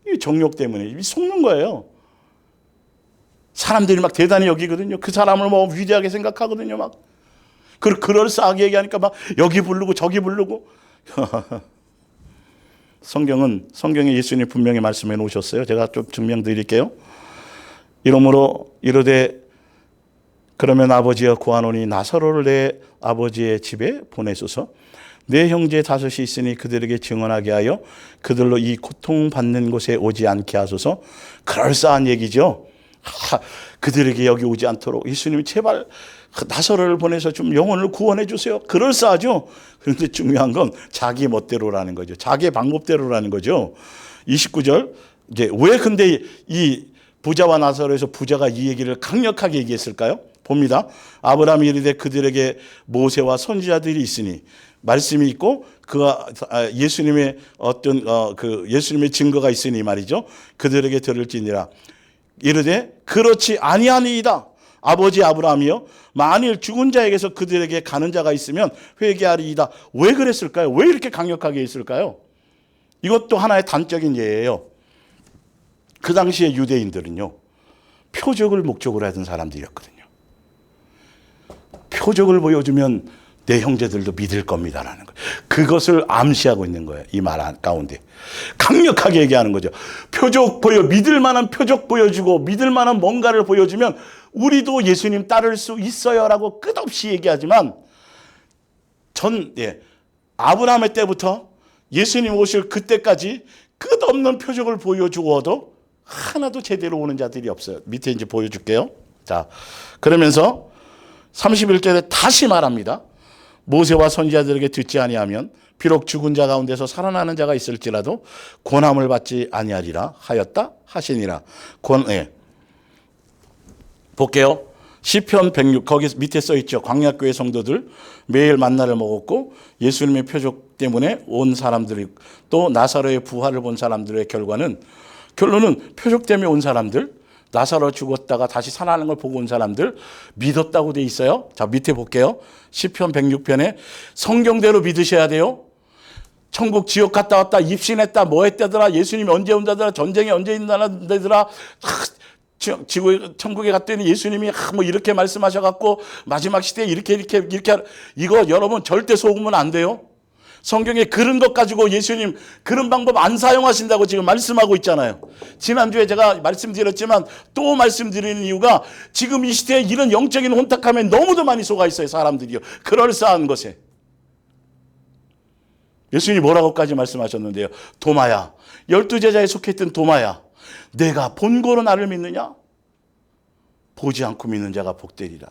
이 정욕 때문에 속는 거예요. 사람들이 막 대단히 여기거든요. 그 사람을 뭐 위대하게 생각하거든요. 막. 그럴싸하게 얘기하니까 막 여기 부르고 저기 부르고. 성경에 예수님이 분명히 말씀해 놓으셨어요. 제가 좀 증명드릴게요. 이러므로 이르되 그러면 아버지여 구하노니 나사로를 내 아버지의 집에 보내소서. 내 형제 다섯이 있으니 그들에게 증언하게 하여 그들로 이 고통받는 곳에 오지 않게 하소서. 그럴싸한 얘기죠. 그들에게 여기 오지 않도록 예수님이 제발 나사로를 보내서 좀 영혼을 구원해 주세요. 그럴싸하죠. 그런데 중요한 건 자기 멋대로라는 거죠. 자기 방법대로라는 거죠. 29절 이제 왜 근데 이 부자와 나사로에서 부자가 이 얘기를 강력하게 얘기했을까요? 봅니다. 아브라함이 이르되 그들에게 모세와 선지자들이 있으니 말씀이 있고 그가 예수님의 어떤 그 예수님의 증거가 있으니 말이죠. 그들에게 들을지니라. 이르되 그렇지 아니하니이다. 아버지 아브라함이요 만일 죽은 자에게서 그들에게 가는 자가 있으면 회개하리이다. 왜 그랬을까요? 왜 이렇게 강력하게 했을까요? 이것도 하나의 단적인 예예요. 그 당시에 유대인들은요 표적을 목적으로 하던 사람들이었거든요. 표적을 보여주면 내 형제들도 믿을 겁니다라는 거예요. 그것을 암시하고 있는 거예요. 이 말 가운데 강력하게 얘기하는 거죠. 믿을 만한 표적 보여주고 믿을 만한 뭔가를 보여주면 우리도 예수님 따를 수 있어요라고 끝없이 얘기하지만 아브라함의 때부터 예수님 오실 그때까지 끝없는 표적을 보여주어도 하나도 제대로 오는 자들이 없어요. 밑에 이제 보여줄게요. 자, 그러면서 31절에 다시 말합니다. 모세와 선지자들에게 듣지 아니하면 비록 죽은 자 가운데서 살아나는 자가 있을지라도 고난을 받지 아니하리라 하였다 하시니라. 볼게요. 시편 106 거기 밑에 써 있죠. 광야교회 성도들 매일 만나를 먹었고 예수님의 표적 때문에 온 사람들이 또 나사로의 부활을 본 사람들의 결론은 표적 때문에 온 사람들 나사로 죽었다가 다시 살아나는 걸 보고 온 사람들 믿었다고 돼 있어요. 자, 밑에 볼게요. 시편 106편에 성경대로 믿으셔야 돼요. 천국 지옥 갔다 왔다 입신했다 뭐 했다더라 예수님이 언제 온다더라 전쟁이 언제 있다더라 천국에 갔더니 예수님이 뭐 이렇게 말씀하셔갖고 마지막 시대에 이렇게 이거 여러분 절대 속으면 안 돼요. 성경에 그런 것 가지고 예수님 그런 방법 안 사용하신다고 지금 말씀하고 있잖아요. 지난주에 제가 말씀드렸지만 또 말씀드리는 이유가 지금 이 시대에 이런 영적인 혼탁함에 너무도 많이 속아 있어요. 사람들이요. 그럴싸한 것에. 예수님이 뭐라고까지 말씀하셨는데요. 도마야, 12제자에 속했던 도마야, 내가 본고로 나를 믿느냐? 보지 않고 믿는 자가 복되리라.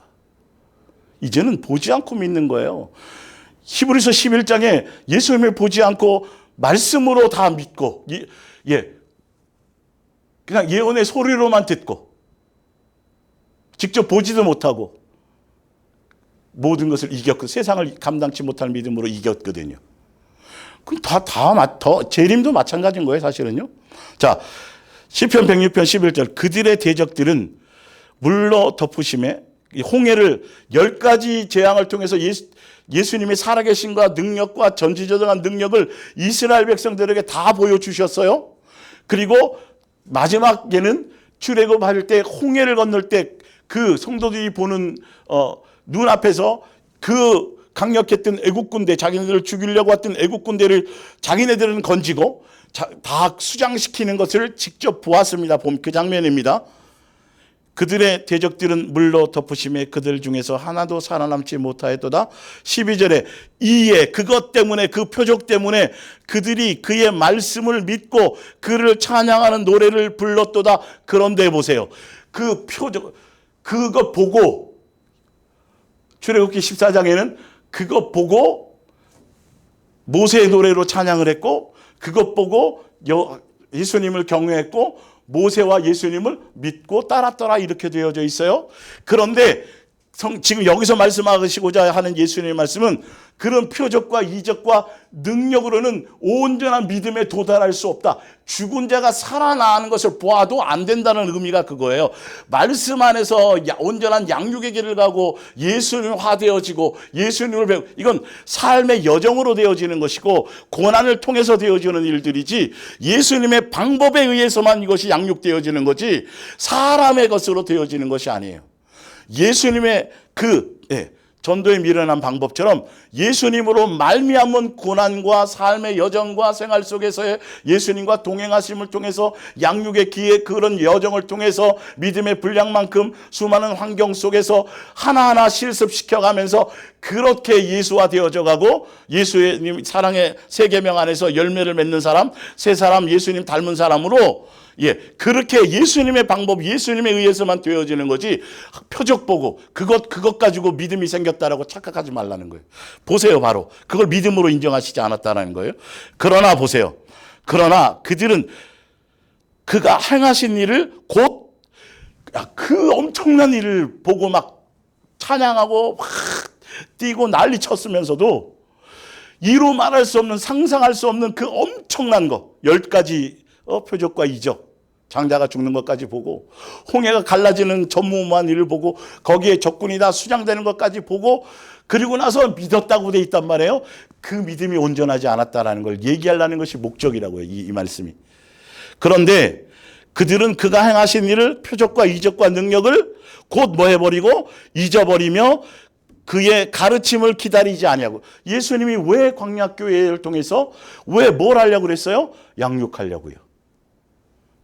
이제는 보지 않고 믿는 거예요. 히브리서 11장에 예수님을 보지 않고 말씀으로 다 믿고, 그냥 예언의 소리로만 듣고, 직접 보지도 못하고, 모든 것을 이겼고, 세상을 감당치 못할 믿음으로 이겼거든요. 그럼 재림도 마찬가지인 거예요, 사실은요. 자, 시편 106편 11절, 그들의 대적들은 물로 덮으심에, 홍해를 10가지 재앙을 통해서 예수님의 살아계신과 능력과 전지전능한 능력을 이스라엘 백성들에게 다 보여주셨어요. 그리고 마지막에는 출애굽할 때 홍해를 건널 때 그 성도들이 보는 눈앞에서 그 강력했던 애국군대, 자기네들을 죽이려고 했던 애국군대를 자기네들은 건지고 다 수장시키는 것을 직접 보았습니다. 그 장면입니다. 그들의 대적들은 물로 덮으심에 그들 중에서 하나도 살아남지 못하였도다. 12절에 이에 그것 때문에, 그 표적 때문에 그들이 그의 말씀을 믿고 그를 찬양하는 노래를 불렀도다. 그런데 보세요. 그 표적, 그것 보고, 출애굽기 14장에는 그것 보고 모세의 노래로 찬양을 했고, 그것 보고 예수님을 경외했고, 모세와 예수님을 믿고 따랐더라, 이렇게 되어져 있어요. 그런데 지금 여기서 말씀하시고자 하는 예수님의 말씀은 그런 표적과 이적과 능력으로는 온전한 믿음에 도달할 수 없다. 죽은 자가 살아나는 것을 보아도 안 된다는 의미가 그거예요. 말씀 안에서 온전한 양육의 길을 가고 예수님화되어지고 예수님을 배우고, 이건 삶의 여정으로 되어지는 것이고 고난을 통해서 되어지는 일들이지, 예수님의 방법에 의해서만 이것이 양육되어지는 거지 사람의 것으로 되어지는 것이 아니에요. 예수님의 전도에 미련한 방법처럼 예수님으로 말미암은 고난과 삶의 여정과 생활 속에서의 예수님과 동행하심을 통해서 양육의 기회, 그런 여정을 통해서 믿음의 분량만큼 수많은 환경 속에서 하나하나 실습시켜가면서 그렇게 예수화 되어져 가고, 예수님 사랑의 세계명 안에서 열매를 맺는 사람, 세 사람 예수님 닮은 사람으로 그렇게 예수님의 방법, 예수님에 의해서만 되어지는 거지, 표적 보고 그것 가지고 믿음이 생겼다라고 착각하지 말라는 거예요. 보세요, 바로 그걸 믿음으로 인정하시지 않았다는 거예요. 그러나 보세요. 그러나 그들은 그가 행하신 일을 곧 그 엄청난 일을 보고 막 찬양하고 막 뛰고 난리 쳤으면서도 이루 말할 수 없는, 상상할 수 없는 그 엄청난 거, 10가지 표적과 이적, 장자가 죽는 것까지 보고, 홍해가 갈라지는 전무후무한 일을 보고, 거기에 적군이 다 수장되는 것까지 보고, 그리고 나서 믿었다고 돼 있단 말이에요. 그 믿음이 온전하지 않았다라는 걸 얘기하려는 것이 목적이라고요, 이 말씀이. 그런데 그들은 그가 행하신 일을, 표적과 이적과 능력을 곧 뭐 해버리고 잊어버리며 그의 가르침을 기다리지 아니하고. 예수님이 왜 광야교회를 통해서 왜 뭘 하려고 그랬어요? 양육하려고요.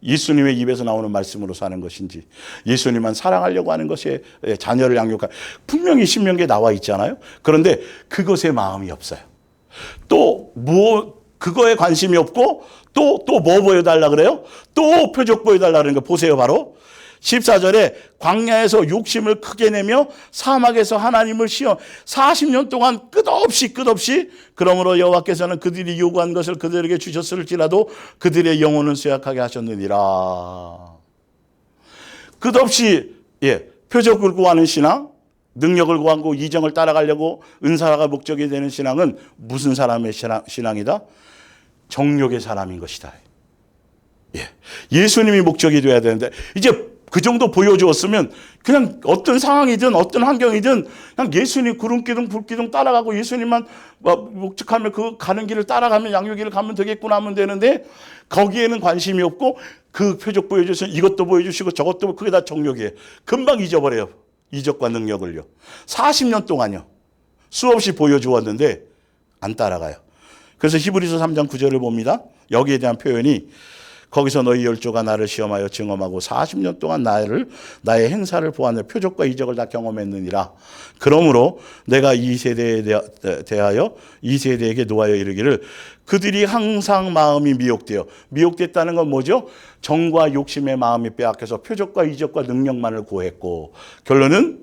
예수님의 입에서 나오는 말씀으로 사는 것인지, 예수님만 사랑하려고 하는 것이 자녀를 양육할, 분명히 신명기에 나와 있잖아요. 그런데 그것에 마음이 없어요. 또 그거에 관심이 없고 또 뭐 보여달라 그래요? 또 표적 보여달라 그러는 거 보세요. 바로 14절에 광야에서 욕심을 크게 내며 사막에서 하나님을 시험 40년 동안 끝없이 그러므로 여호와께서는 그들이 요구한 것을 그들에게 주셨을지라도 그들의 영혼은 쇠약하게 하셨느니라. 끝없이 표적을 구하는 신앙, 능력을 구하고 이정을 따라가려고 은사가 목적이 되는 신앙은 무슨 사람의 신앙이다? 정욕의 사람인 것이다. 예수님이 목적이 되어야 되는데, 이제 그 정도 보여주었으면 그냥 어떤 상황이든 어떤 환경이든 그냥 예수님 구름기둥 불기둥 따라가고 예수님만 목적하면 그 가는 길을 따라가면 양육길을 가면 되겠구나 하면 되는데 거기에는 관심이 없고 그 표적 보여주시면 이것도 보여주시고 저것도 그게 다 정욕이에요. 금방 잊어버려요. 이적과 능력을요. 40년 동안요. 수없이 보여주었는데 안 따라가요. 그래서 히브리서 3장 9절을 봅니다. 여기에 대한 표현이 거기서 너희 열조가 나를 시험하여 증험하고 40년 동안 나의 행사를 보았는 표적과 이적을 다 경험했느니라. 그러므로 내가 이 세대에 대하여 이 세대에게 노하여 이르기를 그들이 항상 마음이 미혹됐다는 건 뭐죠? 정과 욕심의 마음이 빼앗겨서 표적과 이적과 능력만을 구했고 결론은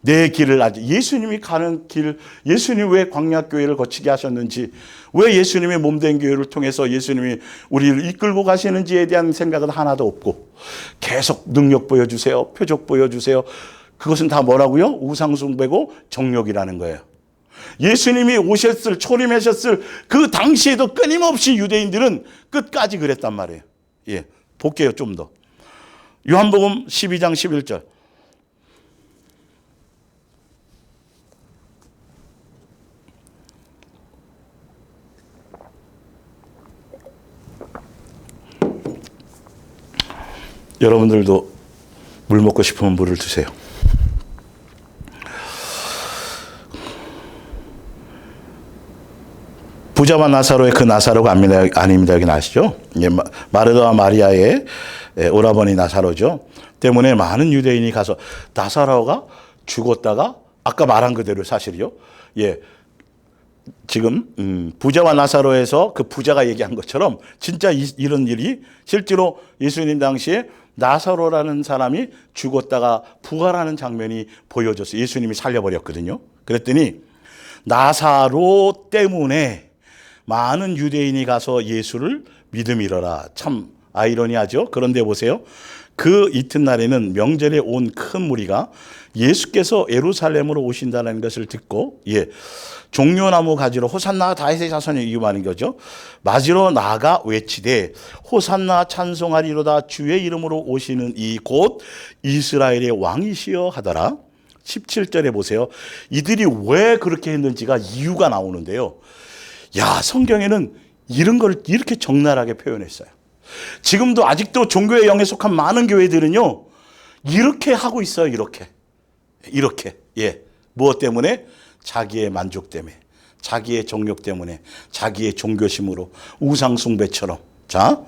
내 길을 예수님이 가는 길, 예수님 왜 광야교회를 거치게 하셨는지, 왜 예수님의 몸된 교회를 통해서 예수님이 우리를 이끌고 가시는지에 대한 생각은 하나도 없고 계속 능력 보여주세요, 표적 보여주세요. 그것은 다 뭐라고요? 우상숭배고 정욕이라는 거예요. 예수님이 오셨을, 초림하셨을 그 당시에도 끊임없이 유대인들은 끝까지 그랬단 말이에요. 예, 볼게요, 좀 더. 요한복음 12장 11절. 여러분들도 물 먹고 싶으면 물을 드세요. 부자와 나사로의 그 나사로가 아닙니다. 여기 아시죠? 마르다와 마리아의 오라버니 나사로죠. 때문에 많은 유대인이 가서 나사로가 죽었다가 아까 말한 그대로 사실이요. 예. 지금 부자와 나사로에서 그 부자가 얘기한 것처럼 진짜 이런 일이 실제로 예수님 당시에 나사로라는 사람이 죽었다가 부활하는 장면이 보여졌어요. 예수님이 살려버렸거든요. 그랬더니 나사로 때문에 많은 유대인이 가서 예수를 믿음이러라. 참 아이러니하죠. 그런데 보세요. 그 이튿날에는 명절에 온 큰 무리가 예수께서 예루살렘으로 오신다는 것을 듣고 종려나무 가지로 호산나 다윗의 자손이 이 말인 거죠. 맞으러 나가 외치되 호산나 찬송하리로다 주의 이름으로 오시는 이 곧 이스라엘의 왕이시여 하더라. 17절에 보세요. 이들이 왜 그렇게 했는지가 이유가 나오는데요. 야, 성경에는 이런 걸 이렇게 적나라하게 표현했어요. 지금도 아직도 종교의 영에 속한 많은 교회들은요, 이렇게 하고 있어요. 이렇게. 예. 무엇 때문에? 자기의 만족 때문에, 자기의 정욕 때문에, 자기의 종교심으로, 우상숭배처럼. 자,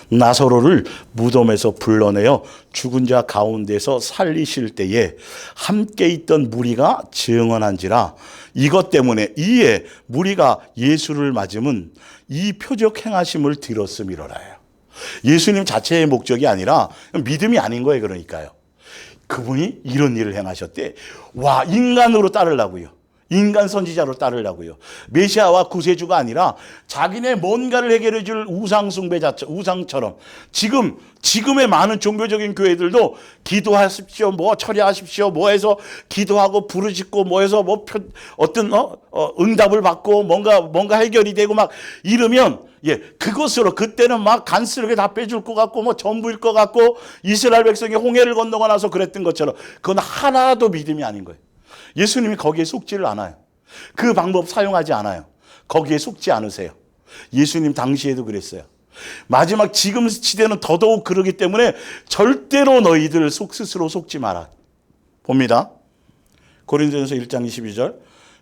나사로를 무덤에서 불러내어 죽은 자 가운데서 살리실 때에 함께 있던 무리가 증언한지라. 이것 때문에 이에 무리가 예수를 맞으면 이 표적 행하심을 들었음이로라요. 예수님 자체의 목적이 아니라 믿음이 아닌 거예요. 그러니까요. 그분이 이런 일을 행하셨대. 와, 인간으로 따르려고요. 인간 선지자로 따르려고요. 메시아와 구세주가 아니라 자기네 뭔가를 해결해 줄 우상숭배자처, 우상처럼. 지금의 많은 종교적인 교회들도 기도하십시오, 뭐 처리하십시오, 뭐 해서 기도하고 부르짖고 뭐 해서 뭐 어떤 응답을 받고 뭔가 해결이 되고 막 이러면 그것으로 그때는 막 간스럽게 다 빼줄 것 같고 뭐 전부일 것 같고 이스라엘 백성이 홍해를 건너고 나서 그랬던 것처럼 그건 하나도 믿음이 아닌 거예요. 예수님이 거기에 속지를 않아요. 그 방법 사용하지 않아요. 거기에 속지 않으세요. 예수님 당시에도 그랬어요. 마지막 지금 시대는 더더욱 그러기 때문에 절대로 너희들 스스로 속지 마라. 봅니다. 고린도전서 1장 22절.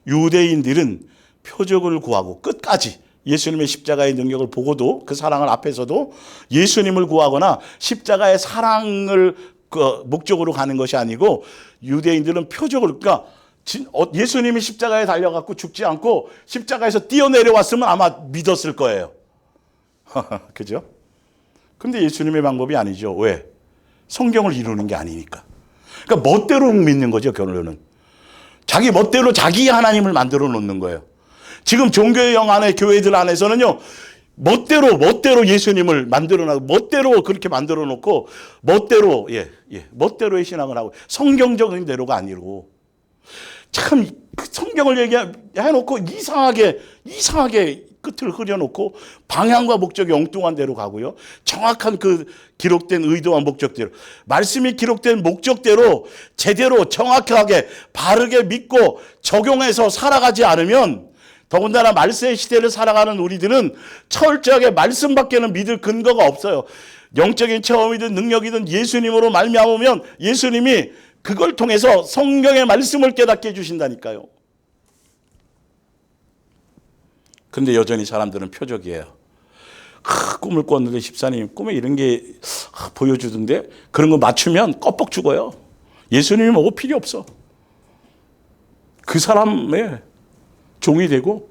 유대인들은 표적을 구하고 끝까지 예수님의 십자가의 능력을 보고도 그 사랑을 앞에서도 예수님을 구하거나 십자가의 사랑을 목적으로 가는 것이 아니고 유대인들은 표적을, 그러니까 예수님이 십자가에 달려갖고 죽지 않고 십자가에서 뛰어내려왔으면 아마 믿었을 거예요. 그죠? 근데 예수님의 방법이 아니죠. 왜? 성경을 이루는 게 아니니까. 그러니까 멋대로 믿는 거죠, 결론은. 자기 멋대로 자기 하나님을 만들어 놓는 거예요. 지금 종교의 영 안에 교회들 안에서는요, 멋대로 예수님을 만들어놔, 멋대로 그렇게 만들어 놓고, 멋대로의 신앙을 하고, 성경적인 대로가 아니고, 참, 성경을 얘기해놓고 이상하게 끝을 흐려놓고 방향과 목적이 엉뚱한 대로 가고요. 정확한 그 기록된 의도와 목적대로, 말씀이 기록된 목적대로 제대로 정확하게 바르게 믿고 적용해서 살아가지 않으면, 더군다나 말세의 시대를 살아가는 우리들은 철저하게 말씀밖에는 믿을 근거가 없어요. 영적인 체험이든 능력이든 예수님으로 말미암으면 예수님이 그걸 통해서 성경의 말씀을 깨닫게 해주신다니까요. 근데 여전히 사람들은 표적이에요. 꿈을 꿨는데 집사님 꿈에 이런 게 보여주던데 그런 거 맞추면 껌뻑 죽어요. 예수님이 뭐고 필요 없어. 그 사람의 종이 되고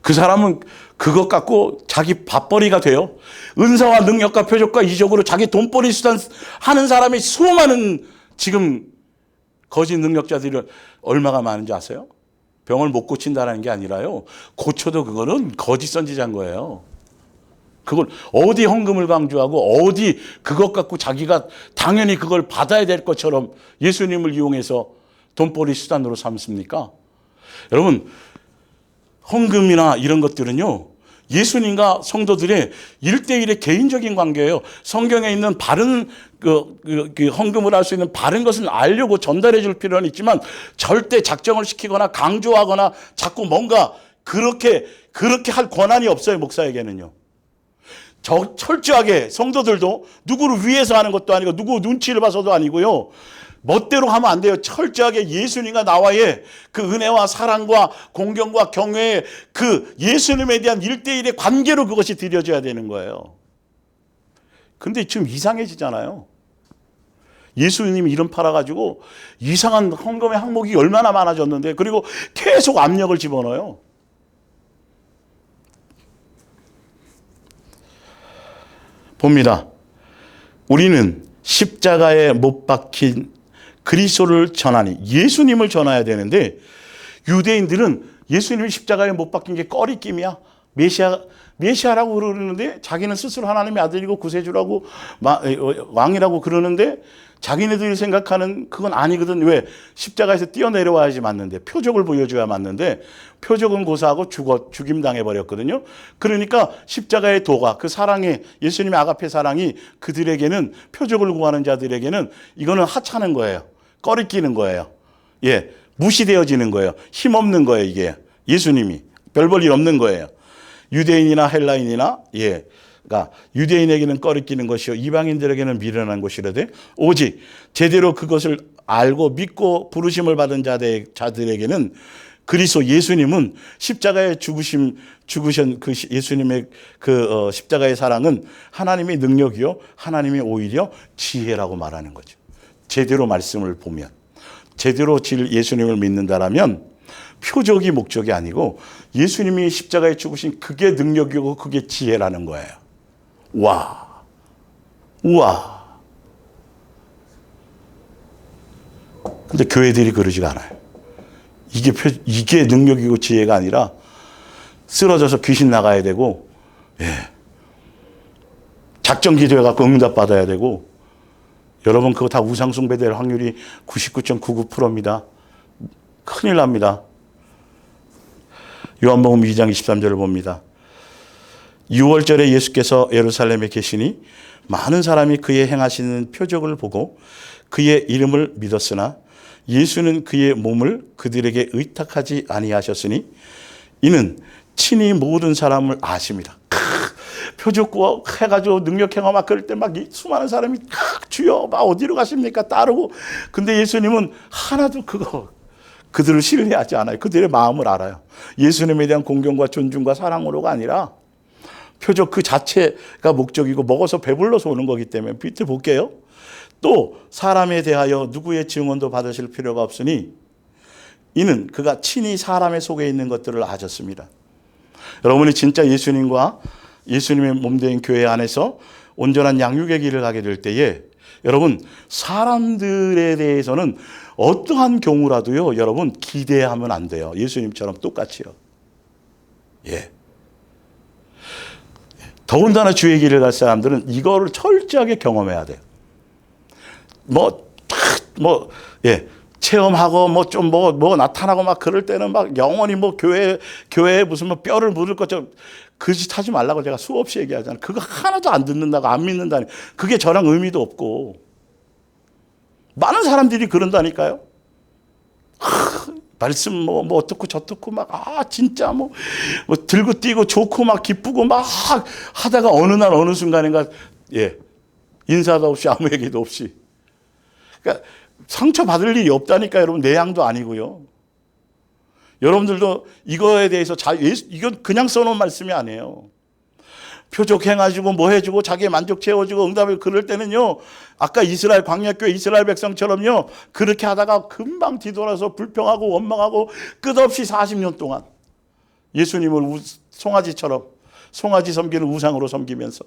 그 사람은 그것 갖고 자기 밥벌이가 돼요. 은사와 능력과 표적과 이적으로 자기 돈벌이 수단 하는 사람이 수많은 지금 거짓 능력자들이 얼마가 많은지 아세요? 병을 못 고친다는 게 아니라요. 고쳐도 그거는 거짓 선지자인 거예요. 그걸 어디 헌금을 강조하고 어디 그것 갖고 자기가 당연히 그걸 받아야 될 것처럼 예수님을 이용해서 돈벌이 수단으로 삼습니까? 여러분, 헌금이나 이런 것들은요, 예수님과 성도들의 1대1의 개인적인 관계예요. 성경에 있는 바른 헌금을 할 수 있는 바른 것은 알려고 전달해 줄 필요는 있지만 절대 작정을 시키거나 강조하거나 자꾸 뭔가 그렇게 할 권한이 없어요, 목사에게는요. 철저하게 성도들도 누구를 위해서 하는 것도 아니고 누구 눈치를 봐서도 아니고요. 멋대로 하면 안 돼요. 철저하게 예수님과 나와의 그 은혜와 사랑과 공경과 경외의 그 예수님에 대한 1대1의 관계로 그것이 드려져야 되는 거예요. 근데 지금 이상해지잖아요. 예수님이 이름 팔아가지고 이상한 헌금의 항목이 얼마나 많아졌는데, 그리고 계속 압력을 집어넣어요. 봅니다. 우리는 십자가에 못 박힌 그리스도를 전하니, 예수님을 전해야 되는데 유대인들은 예수님이 십자가에 못 박힌 게 꺼리낌이야. 메시아라고 그러는데 자기는 스스로 하나님의 아들이고 구세주라고 왕이라고 그러는데 자기네들이 생각하는 그건 아니거든. 왜? 십자가에서 뛰어내려와야지 맞는데, 표적을 보여줘야 맞는데 표적은 고사하고 죽임당해 버렸거든요. 그러니까 십자가의 도가, 그 사랑의 예수님의 아가페 사랑이 그들에게는, 표적을 구하는 자들에게는 이거는 하찮은 거예요. 꺼리끼는 거예요. 예, 무시되어지는 거예요. 힘없는 거예요. 이게 예수님이 별 볼 일 없는 거예요. 유대인이나 헬라인이나, 예, 그러니까 유대인에게는 꺼리끼는 것이요 이방인들에게는 미련한 것이라되, 오직 제대로 그것을 알고 믿고 부르심을 받은 자들에게는 그리스도 예수님은 십자가에 죽으신 그 예수님의 그 십자가의 사랑은 하나님의 능력이요 하나님의 오히려 지혜라고 말하는 거죠. 제대로 말씀을 보면, 제대로 예수님을 믿는다라면 표적이 목적이 아니고 예수님이 십자가에 죽으신 그게 능력이고 그게 지혜라는 거예요. 와, 우와. 근데 교회들이 그러지가 않아요. 이게 능력이고 지혜가 아니라 쓰러져서 귀신 나가야 되고, 예, 작정 기도해 갖고 응답 받아야 되고, 여러분 그거 다 우상 숭배될 확률이 99.99%입니다. 큰일 납니다. 요한복음 2장 23절을 봅니다. 6월절에 예수께서 예루살렘에 계시니 많은 사람이 그의 행하시는 표적을 보고 그의 이름을 믿었으나 예수는 그의 몸을 그들에게 의탁하지 아니하셨으니 이는 친히 모든 사람을 아십니다. 표적 해가지고 능력 행하 막 그럴 때 막 수많은 사람이 주여 막 어디로 가십니까 따르고, 근데 예수님은 하나도 그들을 신뢰하지 않아요. 그들의 마음을 알아요. 예수님에 대한 공경과 존중과 사랑으로가 아니라 표적 그 자체가 목적이고 먹어서 배불러서 오는 거기 때문에. 밑에 볼게요. 또 사람에 대하여 누구의 증언도 받으실 필요가 없으니 이는 그가 친히 사람의 속에 있는 것들을 아셨습니다. 여러분이 진짜 예수님과 예수님의 몸된 교회 안에서 온전한 양육의 길을 가게 될 때에 여러분 사람들에 대해서는 어떠한 경우라도요 여러분 기대하면 안 돼요. 예수님처럼 똑같이요. 예. 더군다나 주의 길을 갈 사람들은 이거를 철저하게 경험해야 돼요. 체험하고 뭐 좀 뭐 나타나고 막 그럴 때는 막 영원히 뭐 교회에 무슨 뭐 뼈를 묻을 것처럼 그 짓 하지 말라고 제가 수없이 얘기하잖아요. 그거 하나도 안 듣는다고 안 믿는다니. 그게 저랑 의미도 없고. 많은 사람들이 그런다니까요. 말씀 뭐 어떻고 저떻고 막 진짜 뭐 들고 뛰고 좋고 막 기쁘고 막 하다가 어느 날 어느 순간인가 인사도 없이 아무 얘기도 없이. 그러니까 상처 받을 일이 없다니까 여러분. 내 양도 아니고요. 여러분들도 이거에 대해서 이건 그냥 써놓은 말씀이 아니에요. 표적해가지고 뭐 해주고 자기의 만족 채워주고 응답을 그럴 때는요. 아까 이스라엘 광야교회 이스라엘 백성처럼요. 그렇게 하다가 금방 뒤돌아서 불평하고 원망하고 끝없이 40년 동안 예수님을 송아지처럼 송아지 섬기는 우상으로 섬기면서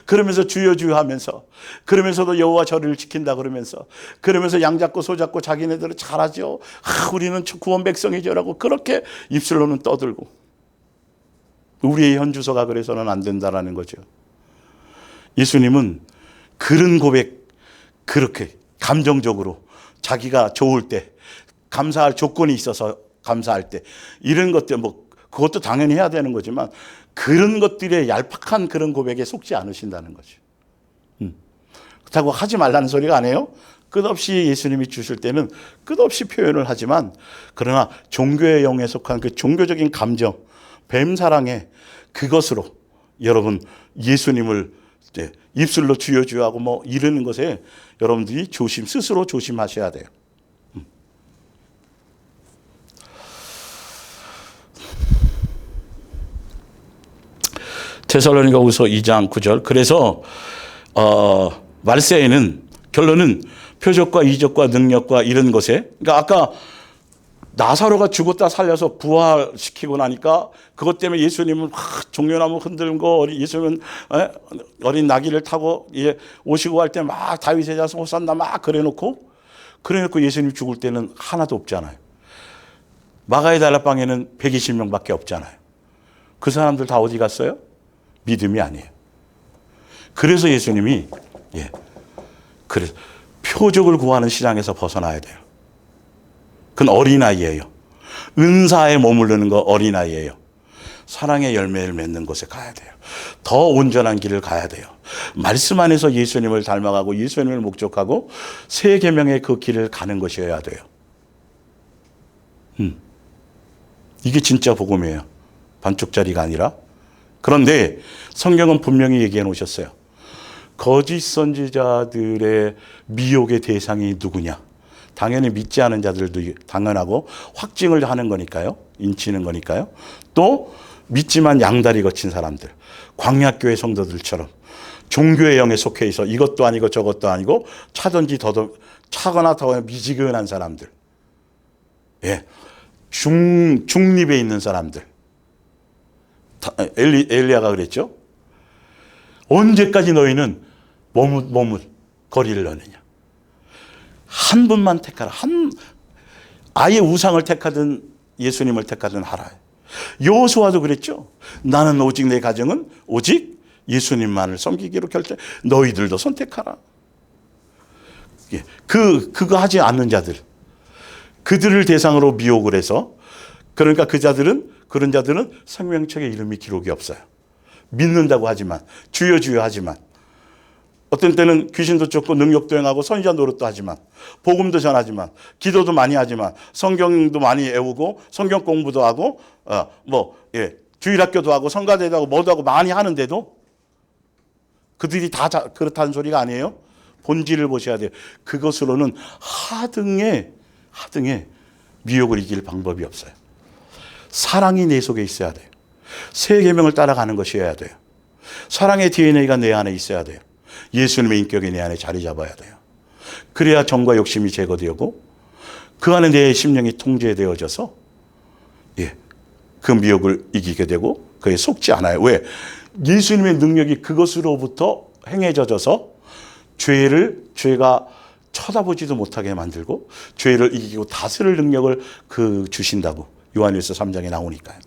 그러면서 주여 주여 하면서 그러면서도 여호와 저를 지킨다 그러면서 양 잡고 소 잡고 자기네들은 잘하죠. 우리는 구원 백성이죠라고 그렇게 입술로는 떠들고 우리의 현주소가 그래서는 안 된다라는 거죠. 예수님은 그런 고백 그렇게 감정적으로 자기가 좋을 때 감사할 조건이 있어서 감사할 때 이런 것들 뭐 그것도 당연히 해야 되는 거지만 그런 것들의 얄팍한 그런 고백에 속지 않으신다는 거죠. 그렇다고 하지 말라는 소리가 아니에요. 끝없이 예수님이 주실 때는 끝없이 표현을 하지만 그러나 종교의 영에 속한 그 종교적인 감정 뱀사랑에 그것으로 여러분 예수님을 입술로 주여 주여 하고 뭐 이러는 것에 여러분들이 스스로 조심하셔야 돼요. 데살로니가후서 2장 9절. 그래서 말세에는 결론은 표적과 이적과 능력과 이런 것에 그러니까 아까 나사로가 죽었다 살려서 부활시키고 나니까 그것 때문에 예수님은 종려나무 흔들고 예수님은 어린 나귀를 타고 오시고 할 때 막 다윗의 자손 호산나 막 그래놓고 예수님 죽을 때는 하나도 없잖아요. 마가의 다락방에는 120명밖에 없잖아요. 그 사람들 다 어디 갔어요? 믿음이 아니에요. 그래서 예수님이 그래서 표적을 구하는 시장에서 벗어나야 돼요. 그건 어린아이예요. 은사에 머무르는 거 어린아이예요. 사랑의 열매를 맺는 곳에 가야 돼요. 더 온전한 길을 가야 돼요. 말씀 안에서 예수님을 닮아가고 예수님을 목적하고 새 계명의 그 길을 가는 것이어야 돼요. 이게 진짜 복음이에요. 반쪽짜리가 아니라. 그런데 성경은 분명히 얘기해 놓으셨어요. 거짓 선지자들의 미혹의 대상이 누구냐? 당연히 믿지 않은 자들도 당연하고 확증을 하는 거니까요. 인치는 거니까요. 또 믿지만 양다리 거친 사람들. 광야교회 성도들처럼 종교의 영에 속해 있어 이것도 아니고 저것도 아니고 차든지 차거나 더 미지근한 사람들. 중립에 있는 사람들. 엘리야가 그랬죠. 언제까지 너희는 머뭇 거리를 넣느냐. 한 분만 택하라. 아예 우상을 택하든 예수님을 택하든 하라. 여호수아도 그랬죠. 나는 오직 내 가정은 오직 예수님만을 섬기기로 결정. 너희들도 선택하라. 그거 하지 않는 자들. 그들을 대상으로 미혹을 해서 그러니까 그런 자들은 생명책에 이름이 기록이 없어요. 믿는다고 하지만 주여 주여 하지만 어떤 때는 귀신도 쫓고 능력도 행하고 선지자 노릇도 하지만 복음도 전하지만 기도도 많이 하지만 성경도 많이 외우고 성경 공부도 하고 주일학교도 하고 성가대도 하고 뭐도 하고 많이 하는데도 그들이 다 그렇다는 소리가 아니에요. 본질을 보셔야 돼요. 그것으로는 하등의 미혹을 이길 방법이 없어요. 사랑이 내 속에 있어야 돼요. 새 계명을 따라가는 것이어야 돼요. 사랑의 DNA가 내 안에 있어야 돼요. 예수님의 인격이 내 안에 자리 잡아야 돼요. 그래야 정과 욕심이 제거되고 그 안에 내 심령이 통제되어져서 그 미혹을 이기게 되고 그에 속지 않아요. 왜? 예수님의 능력이 그것으로부터 행해져서 죄가 쳐다보지도 못하게 만들고 죄를 이기고 다스릴 능력을 주신다고 요한일서 3장에 나오니까요.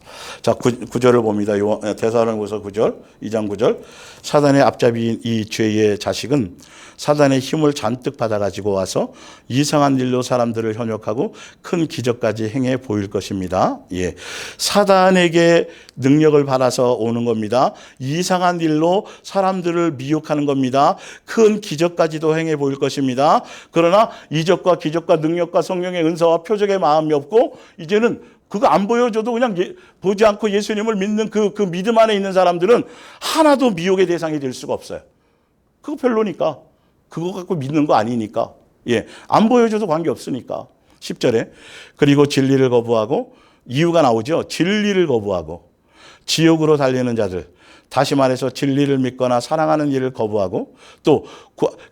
자, 9절을 봅니다. 데살로니가서 9절, 2장 9절. 사단의 앞잡이인 이 죄의 자식은 사단의 힘을 잔뜩 받아가지고 와서 이상한 일로 사람들을 현혹하고 큰 기적까지 행해 보일 것입니다. 예. 사단에게 능력을 받아서 오는 겁니다. 이상한 일로 사람들을 미혹하는 겁니다. 큰 기적까지도 행해 보일 것입니다. 그러나 이적과 기적과 능력과 성령의 은사와 표적의 마음이 없고 이제는 그거 안 보여줘도 그냥 보지 않고 예수님을 믿는 그 믿음 안에 있는 사람들은 하나도 미혹의 대상이 될 수가 없어요. 그거 별로니까. 그거 갖고 믿는 거 아니니까. 예. 안 보여줘도 관계없으니까. 10절에. 그리고 진리를 거부하고 이유가 나오죠. 진리를 거부하고 지옥으로 달리는 자들. 다시 말해서 진리를 믿거나 사랑하는 일을 거부하고 또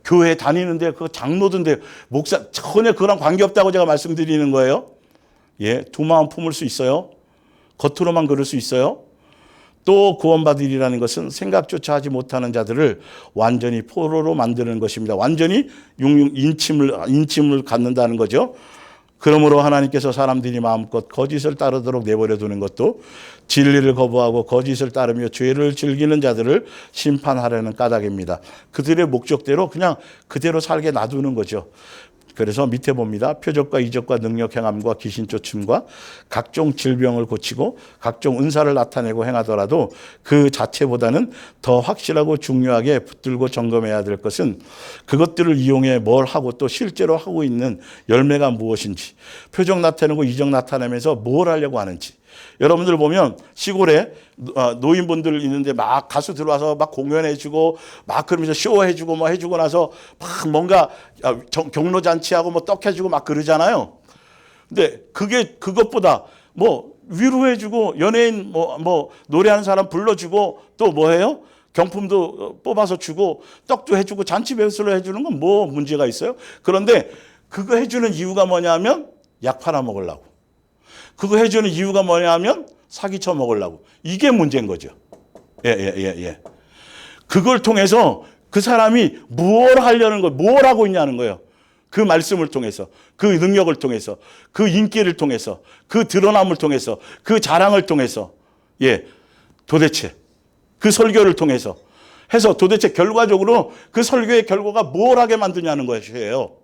교회 다니는데 그 장로든데 목사 전혀 그런 관계없다고 제가 말씀드리는 거예요. 예. 두 마음 품을 수 있어요. 겉으로만 그럴 수 있어요. 또 구원받으리라는 것은 생각조차 하지 못하는 자들을 완전히 포로로 만드는 것입니다. 완전히 인침을 갖는다는 거죠. 그러므로 하나님께서 사람들이 마음껏 거짓을 따르도록 내버려 두는 것도 진리를 거부하고 거짓을 따르며 죄를 즐기는 자들을 심판하려는 까닭입니다. 그들의 목적대로 그냥 그대로 살게 놔두는 거죠. 그래서 밑에 봅니다. 표적과 이적과 능력 행함과 귀신 쫓음과 각종 질병을 고치고 각종 은사를 나타내고 행하더라도 그 자체보다는 더 확실하고 중요하게 붙들고 점검해야 될 것은 그것들을 이용해 뭘 하고 또 실제로 하고 있는 열매가 무엇인지, 표적 나타내고 이적 나타내면서 뭘 하려고 하는지. 여러분들 보면 시골에 노인분들 있는데 막 가수 들어와서 막 공연해주고 막 그러면서 쇼해주고 뭐 해주고 나서 막 뭔가 경로잔치하고 뭐 떡해주고 막 그러잖아요. 근데 그것보다 뭐 위로해주고 연예인 뭐 노래하는 사람 불러주고 또 뭐 해요? 경품도 뽑아서 주고 떡도 해주고 잔치 배수를 해주는 건 뭐 문제가 있어요? 그런데 그거 해주는 이유가 뭐냐면 약 팔아먹으려고. 그거 해주는 이유가 뭐냐면 사기쳐 먹으려고. 이게 문제인 거죠. 예. 그걸 통해서 그 사람이 뭘 하려는 거, 뭘 하고 있냐는 거예요. 그 말씀을 통해서, 그 능력을 통해서, 그 인기를 통해서, 그 드러남을 통해서, 그 자랑을 통해서, 예, 도대체 그 설교를 통해서 해서 도대체 결과적으로 그 설교의 결과가 뭘 하게 만드냐는 것이에요.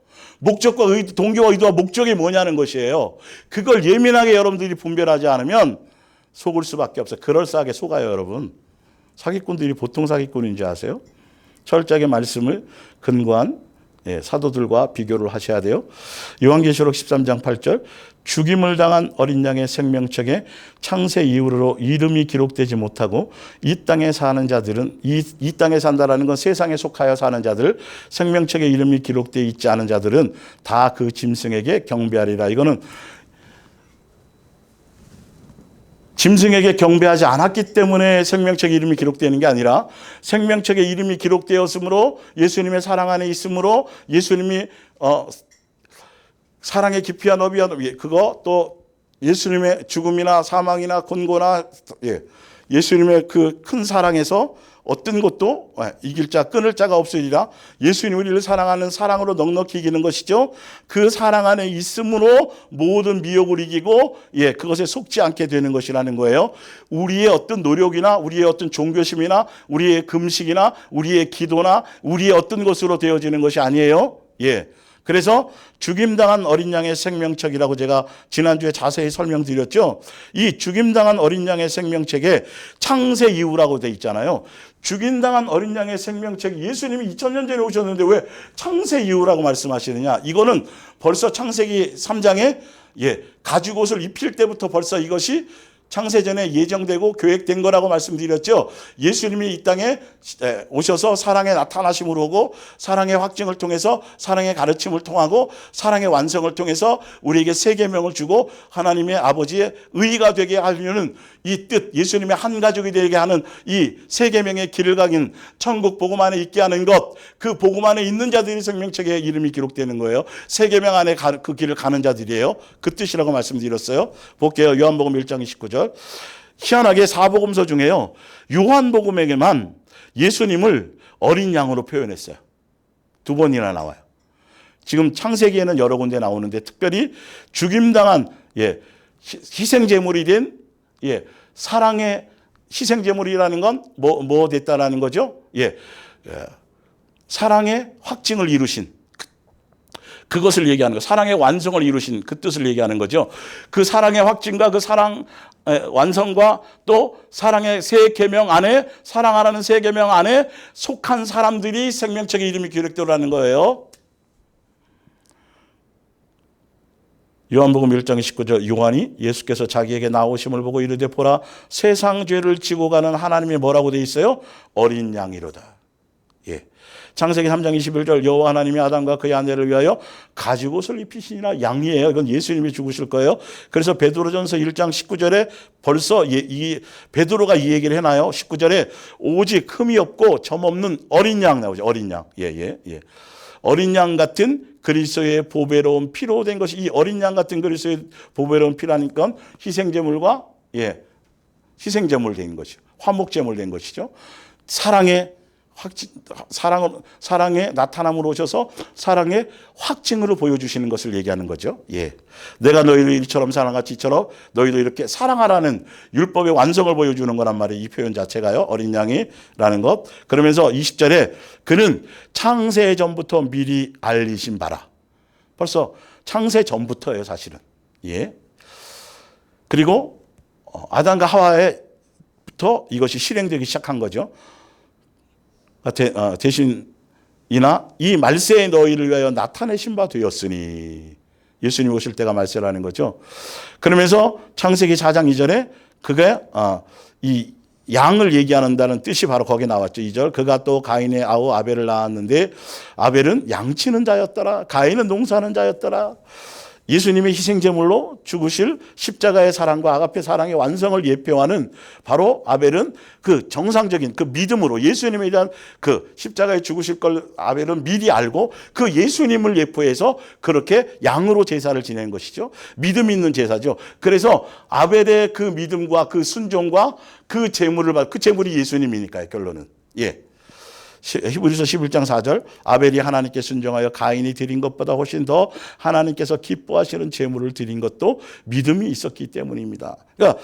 목적과 의도, 동기와 의도와 목적이 뭐냐는 것이에요. 그걸 예민하게 여러분들이 분별하지 않으면 속을 수밖에 없어요. 그럴싸하게 속아요, 여러분. 사기꾼들이 보통 사기꾼인지 아세요? 철저하게 말씀을 근거한 사도들과 비교를 하셔야 돼요. 요한계시록 13장 8절 죽임을 당한 어린 양의 생명책에 창세 이후로 이름이 기록되지 못하고 이 땅에 사는 자들은 이 땅에 산다라는 건 세상에 속하여 사는 자들, 생명책에 이름이 기록되어 있지 않은 자들은 다 그 짐승에게 경배하리라. 이거는 짐승에게 경배하지 않았기 때문에 생명책에 이름이 기록되는 게 아니라 생명책에 이름이 기록되었으므로 예수님의 사랑 안에 있으므로 예수님이 사랑의 깊이와 너비와 그거 또 예수님의 죽음이나 사망이나 곤고나 예수님의 그 큰 사랑에서 어떤 것도 이길 자 끊을 자가 없으리라. 예수님 우리를 사랑하는 사랑으로 넉넉히 이기는 것이죠. 그 사랑 안에 있음으로 모든 미혹을 이기고 그것에 속지 않게 되는 것이라는 거예요. 우리의 어떤 노력이나 우리의 어떤 종교심이나 우리의 금식이나 우리의 기도나 우리의 어떤 것으로 되어지는 것이 아니에요. 그래서 죽임당한 어린 양의 생명책이라고 제가 지난주에 자세히 설명드렸죠. 이 죽임당한 어린 양의 생명책에 창세 이후라고 돼 있잖아요. 죽임당한 어린 양의 생명책, 예수님이 2000년 전에 오셨는데 왜 창세 이후라고 말씀하시느냐. 이거는 벌써 창세기 3장에 가죽옷을 입힐 때부터 벌써 이것이 창세전에 예정되고 계획된 거라고 말씀드렸죠. 예수님이 이 땅에 오셔서 사랑의 나타나심으로 오고 사랑의 확증을 통해서 사랑의 가르침을 통하고 사랑의 완성을 통해서 우리에게 세 계명을 주고 하나님의 아버지의 의가 되게 하려는 이 뜻, 예수님의 한 가족이 되게 하는 이 세 계명의 길을 가긴 천국 복음 안에 있게 하는 것, 그 복음 안에 있는 자들이 생명책에 이름이 기록되는 거예요. 세 계명 안에 그 길을 가는 자들이에요. 그 뜻이라고 말씀드렸어요. 볼게요. 요한복음 1장 29절. 희한하게 사복음서 중에요, 요한복음에게만 예수님을 어린 양으로 표현했어요. 2번이나 나와요. 지금 창세기에는 여러 군데 나오는데 특별히 죽임당한 희생제물이 된 사랑의 희생제물이라는 건 뭐 됐다라는 거죠? 사랑의 확증을 이루신 그것을 얘기하는 거, 사랑의 완성을 이루신 그 뜻을 얘기하는 거죠. 그 사랑의 확증과 그 사랑 완성과 또 사랑의 세 계명 안에, 사랑하라는 세 계명 안에 속한 사람들이 생명책의 이름이 기록되라는 거예요. 요한복음 1장 19절, 요한이 예수께서 자기에게 나오심을 보고 이르되 보라 세상 죄를 지고 가는 하나님이 뭐라고 돼 있어요? 어린 양이로다. 창세기 3장 21절, 여호와 하나님이 아담과 그의 아내를 위하여 가죽옷을 입히시니라. 양이에요. 이건 예수님이 죽으실 거예요. 그래서 베드로전서 1장 19절에 벌써 베드로가 이 얘기를 해놔요. 19절에 오직 흠이 없고 점 없는 어린 양 나오죠. 어린 양. 어린 양 같은 그리스도의 보배로운 피로 된 것이, 이 어린 양 같은 그리스도의 보배로운 피라니까 희생제물과 희생제물 된 것이죠. 화목제물 된 것이죠. 사랑의 나타남으로 오셔서 사랑의 확증으로 보여주시는 것을 얘기하는 거죠. 내가 너희를 이처럼 사랑같이 이처럼 너희도 이렇게 사랑하라는 율법의 완성을 보여주는 거란 말이에요. 이 표현 자체가요. 어린 양이라는 것. 그러면서 20절에 그는 창세 전부터 미리 알리신 바라. 벌써 창세 전부터예요, 사실은. 그리고 아담과 하와에부터 이것이 실행되기 시작한 거죠. 대신이나 이 말세에 너희를 위하여 나타내신 바 되었으니, 예수님 오실 때가 말세라는 거죠. 그러면서 창세기 4장 2절에 그가 이 양을 얘기한다는 뜻이 바로 거기에 나왔죠. 2절, 그가 또 가인의 아우 아벨을 낳았는데 아벨은 양치는 자였더라, 가인은 농사하는 자였더라. 예수님의 희생제물로 죽으실 십자가의 사랑과 아가페 사랑의 완성을 예표하는 바로 아벨은 그 정상적인 그 믿음으로 예수님에 대한 그 십자가에 죽으실 걸 아벨은 미리 알고 그 예수님을 예표해서 그렇게 양으로 제사를 지낸 것이죠. 믿음 있는 제사죠. 그래서 아벨의 그 믿음과 그 순종과 그 제물을 그 제물이 예수님이니까요. 결론은. 히브리서 11장 4절, 아벨이 하나님께 순종하여 가인이 드린 것보다 훨씬 더 하나님께서 기뻐하시는 제물을 드린 것도 믿음이 있었기 때문입니다. 그러니까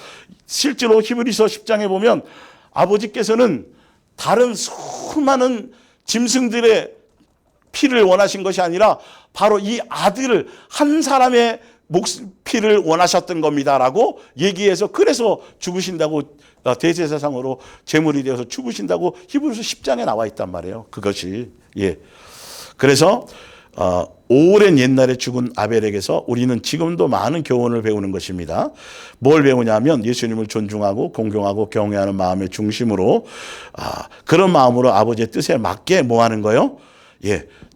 실제로 히브리서 10장에 보면 아버지께서는 다른 수많은 짐승들의 피를 원하신 것이 아니라 바로 이 아들을 한 사람의 피를 원하셨던 겁니다라고 얘기해서, 그래서 죽으신다고, 대제사상으로 제물이 되어서 죽으신다고 히브리서 10장에 나와 있단 말이에요. 그것이. 그래서 오랜 옛날에 죽은 아벨에게서 우리는 지금도 많은 교훈을 배우는 것입니다. 뭘 배우냐면 예수님을 존중하고 공경하고 경외하는 마음의 중심으로, 그런 마음으로 아버지의 뜻에 맞게 뭐 하는 거요?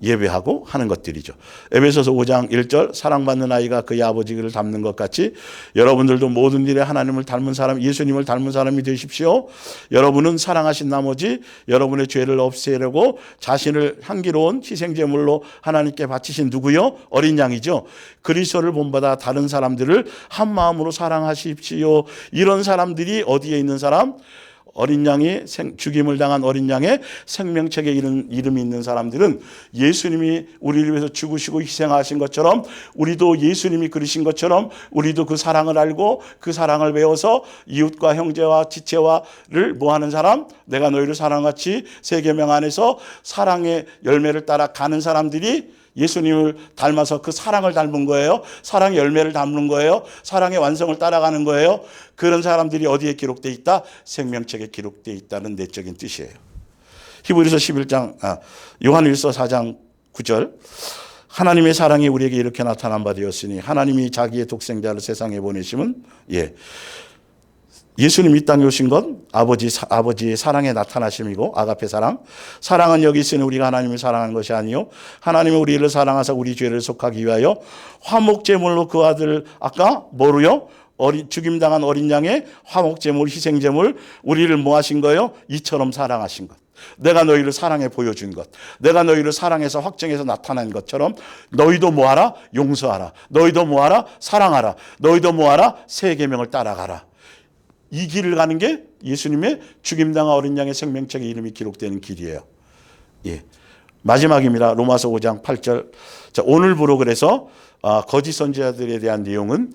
예배하고 하는 것들이죠. 에베소서 5장 1절, 사랑받는 아이가 그의 아버지를 닮는 것 같이 여러분들도 모든 일에 하나님을 닮은 사람, 예수님을 닮은 사람이 되십시오. 여러분은 사랑하신 나머지 여러분의 죄를 없애려고 자신을 향기로운 희생제물로 하나님께 바치신 누구요? 어린 양이죠. 그리스도를 본받아 다른 사람들을 한 마음으로 사랑하십시오. 이런 사람들이 어디에 있는 사람? 어린 양이 죽임을 당한 어린 양의 생명책에 이름이 있는 사람들은 예수님이 우리를 위해서 죽으시고 희생하신 것처럼, 우리도 예수님이 그러신 것처럼 우리도 그 사랑을 알고 그 사랑을 배워서 이웃과 형제와 지체와를 뭐하는 사람, 내가 너희를 사랑같이 세 계명 안에서 사랑의 열매를 따라 가는 사람들이 예수님을 닮아서 그 사랑을 닮은 거예요. 사랑의 열매를 담는 거예요. 사랑의 완성을 따라가는 거예요. 그런 사람들이 어디에 기록되어 있다? 생명책에 기록되어 있다는 내적인 뜻이에요. 히브리서 11장, 요한일서 4장 9절, 하나님의 사랑이 우리에게 이렇게 나타난 바 되었으니 하나님이 자기의 독생자를 세상에 보내심은, 예수님 이 땅에 오신 건 아버지의 사랑의 나타나심이고, 아가페 사랑. 사랑은 여기 있으니 우리가 하나님을 사랑하는 것이 아니요 하나님은 우리를 사랑하사 우리 죄를 속하기 위하여 화목제물로 그 아들, 아까 뭐로요? 죽임당한 어린 양의 화목제물, 희생제물, 우리를 뭐 하신 거예요? 이처럼 사랑하신 것. 내가 너희를 사랑해 보여준 것, 내가 너희를 사랑해서 확정해서 나타난 것처럼 너희도 뭐하라? 용서하라. 너희도 뭐하라? 사랑하라. 너희도 뭐하라? 세 계명을 따라가라. 이 길을 가는 게 예수님의 죽임당한 어린 양의 생명책에 이름이 기록되는 길이에요. 마지막입니다. 로마서 5장 8절. 자, 오늘부로 그래서 거짓 선지자들에 대한 내용은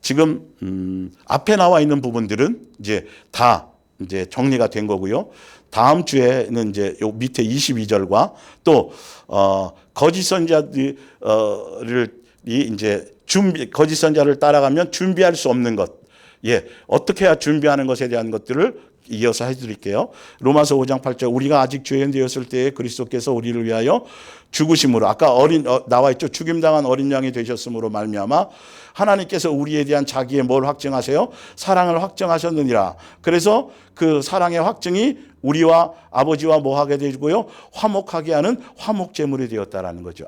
지금 앞에 나와 있는 부분들은 이제 다 이제 정리가 된 거고요. 다음 주에는 이제 요 밑에 22절과 또 거짓 선지자들이 이제 거짓 선지자를 따라가면 준비할 수 없는 것. 어떻게 해야 준비하는 것에 대한 것들을 이어서 해드릴게요. 로마서 5장 8절. 우리가 아직 죄인 되었을 때에 그리스도께서 우리를 위하여 죽으심으로, 아까 나와 있죠. 죽임당한 어린 양이 되셨으므로 말미암아 하나님께서 우리에 대한 자기의 뭘 확증하세요? 사랑을 확증하셨느니라. 그래서 그 사랑의 확증이 우리와 아버지와 뭐 하게 되고요? 화목하게 하는 화목제물이 되었다라는 거죠.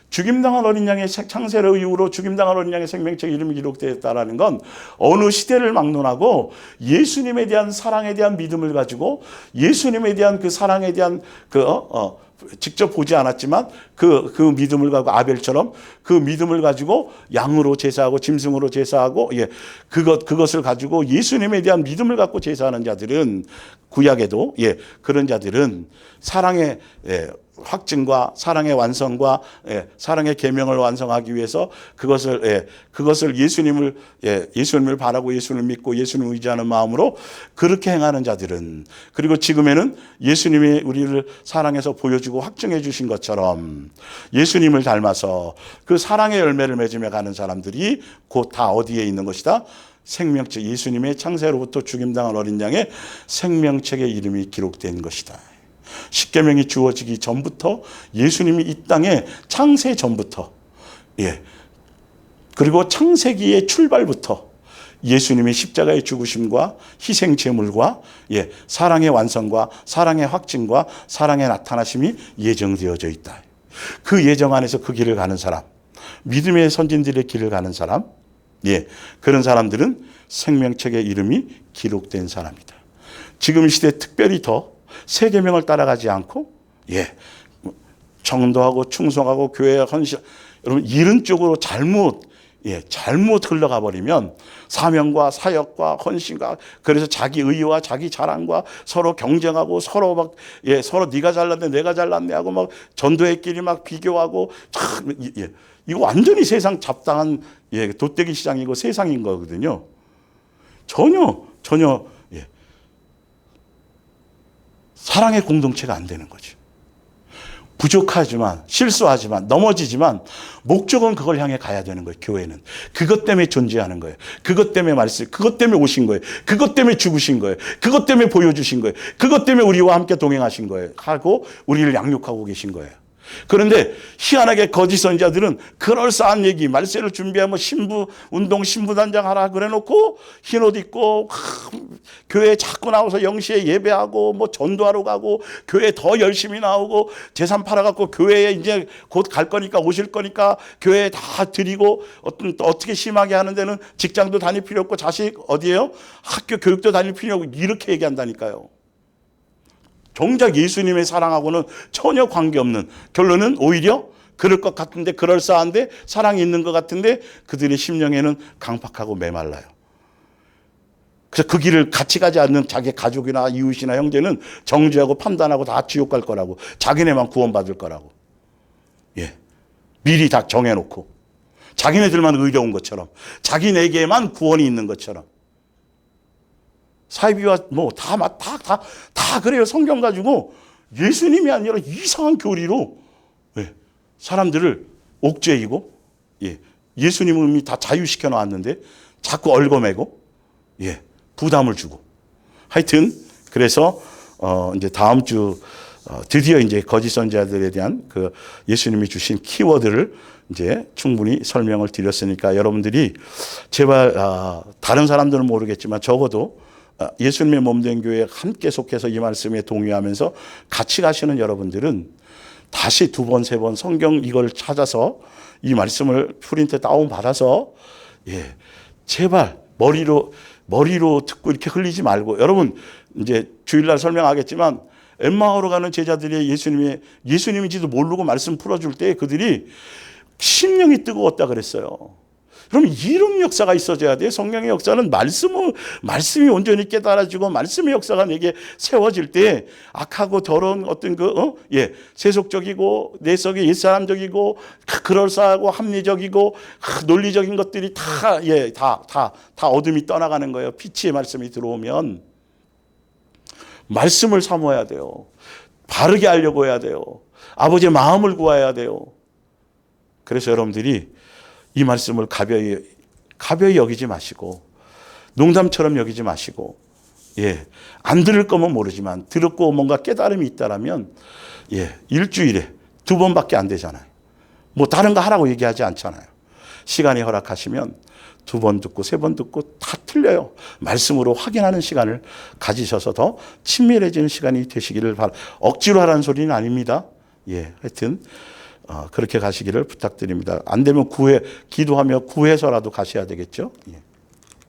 죽임당한 어린 양의 창세를 이후로 죽임당한 어린 양의 생명책 이름이 기록되었다라는 건 어느 시대를 막론하고 예수님에 대한 사랑에 대한 믿음을 가지고 예수님에 대한 그 사랑에 대한 직접 보지 않았지만 그 믿음을 가지고 아벨처럼 그 믿음을 가지고 양으로 제사하고 짐승으로 제사하고 그것을 가지고 예수님에 대한 믿음을 갖고 제사하는 자들은 구약에도 그런 자들은 사랑의 확증과 사랑의 완성과 사랑의 계명을 완성하기 위해서 그것을 예수님을 바라고 예수님을 믿고 예수님을 의지하는 마음으로 그렇게 행하는 자들은, 그리고 지금에는 예수님이 우리를 사랑해서 보여주고 확증해 주신 것처럼 예수님을 닮아서 그 사랑의 열매를 맺으며 가는 사람들이 곧 다 어디에 있는 것이다? 생명책, 예수님의 창세로부터 죽임당한 어린 양의 생명책의 이름이 기록된 것이다. 십계명이 주어지기 전부터 예수님이 이 땅에 창세 전부터 그리고 창세기의 출발부터 예수님의 십자가의 죽으심과 희생 제물과 사랑의 완성과 사랑의 확증과 사랑의 나타나심이 예정되어져 있다. 그 예정 안에서 그 길을 가는 사람, 믿음의 선진들의 길을 가는 사람, 그런 사람들은 생명책의 이름이 기록된 사람이다. 지금 시대에 특별히 더 새 계명을 따라가지 않고 정도하고 충성하고 교회에 헌신, 여러분 이런 쪽으로 잘못 흘러가 버리면 사명과 사역과 헌신과, 그래서 자기 의와 자기 자랑과 서로 경쟁하고 서로 서로 네가 잘났네 내가 잘났네 하고 막 전도회끼리 막 비교하고 이거 완전히 세상 잡다한 돗대기 시장이고 세상인 거거든요. 전혀 사랑의 공동체가 안 되는 거죠. 부족하지만 실수하지만 넘어지지만 목적은 그걸 향해 가야 되는 거예요. 교회는 그것 때문에 존재하는 거예요. 그것 때문에 말씀, 그것 때문에 오신 거예요. 그것 때문에 죽으신 거예요. 그것 때문에 보여주신 거예요. 그것 때문에 우리와 함께 동행하신 거예요. 하고 우리를 양육하고 계신 거예요. 그런데 희한하게 거짓 선지자들은 그럴싸한 얘기, 말세를 준비하면 신부단장 하라 그래 놓고 흰옷 입고 교회에 자꾸 나와서 0시에 예배하고 뭐 전도하러 가고 교회에 더 열심히 나오고 재산 팔아갖고 교회에 이제 곧 갈 거니까 오실 거니까 교회에 다 드리고 어떻게 심하게 하는 데는 직장도 다닐 필요 없고 자식 어디에요? 학교 교육도 다닐 필요 없고 이렇게 얘기한다니까요. 정작 예수님의 사랑하고는 전혀 관계없는, 결론은 오히려 그럴 것 같은데, 그럴싸한데, 사랑이 있는 것 같은데 그들의 심령에는 강팍하고 메말라요. 그래서 그 길을 같이 가지 않는 자기 가족이나 이웃이나 형제는 정죄하고 판단하고 다 지옥 갈 거라고, 자기네만 구원받을 거라고 미리 다 정해놓고 자기네들만 의로운 것처럼, 자기네게만 구원이 있는 것처럼. 사이비와 뭐 다 그래요. 성경 가지고 예수님이 아니라 이상한 교리로 사람들을 옥죄이고 예수님은 이미 다 자유시켜 놨는데 자꾸 얽어매고 부담을 주고, 하여튼 그래서 이제 다음 주 드디어 이제 거짓 선지자들에 대한 그 예수님이 주신 키워드를 이제 충분히 설명을 드렸으니까 여러분들이 제발 다른 사람들은 모르겠지만 적어도 예수님의 몸된 교회에 함께 속해서 이 말씀에 동의하면서 같이 가시는 여러분들은 다시 두 번, 세 번 성경 이걸 찾아서 이 말씀을 프린트 다운 받아서 제발 머리로 듣고 이렇게 흘리지 말고, 여러분 이제 주일날 설명하겠지만 엠마오로 가는 제자들이 예수님인지도 모르고 말씀 풀어줄 때 그들이 심령이 뜨거웠다 그랬어요. 그럼 이런 역사가 있어져야 돼요. 성령의 역사는 말씀이 온전히 깨달아지고 말씀의 역사가 내게 세워질 때 악하고 더러운 어떤 세속적이고 내석이 옛사람적이고 그럴싸하고 합리적이고 논리적인 것들이 다 어둠이 떠나가는 거예요. 빛의 말씀이 들어오면 말씀을 사모해야 돼요. 바르게 하려고 해야 돼요. 아버지의 마음을 구해야 돼요. 그래서 여러분들이 이 말씀을 가벼이 여기지 마시고 농담처럼 여기지 마시고 안 들을 거면 모르지만 들었고 뭔가 깨달음이 있다라면 일주일에 2번밖에 안 되잖아요. 뭐 다른 거 하라고 얘기하지 않잖아요. 시간이 허락하시면 2번 듣고 3번 듣고 다 틀려요. 말씀으로 확인하는 시간을 가지셔서 더 친밀해지는 시간이 되시기를 억지로 하라는 소리는 아닙니다. 하여튼 그렇게 가시기를 부탁드립니다. 안 되면 기도하며 구해서라도 가셔야 되겠죠.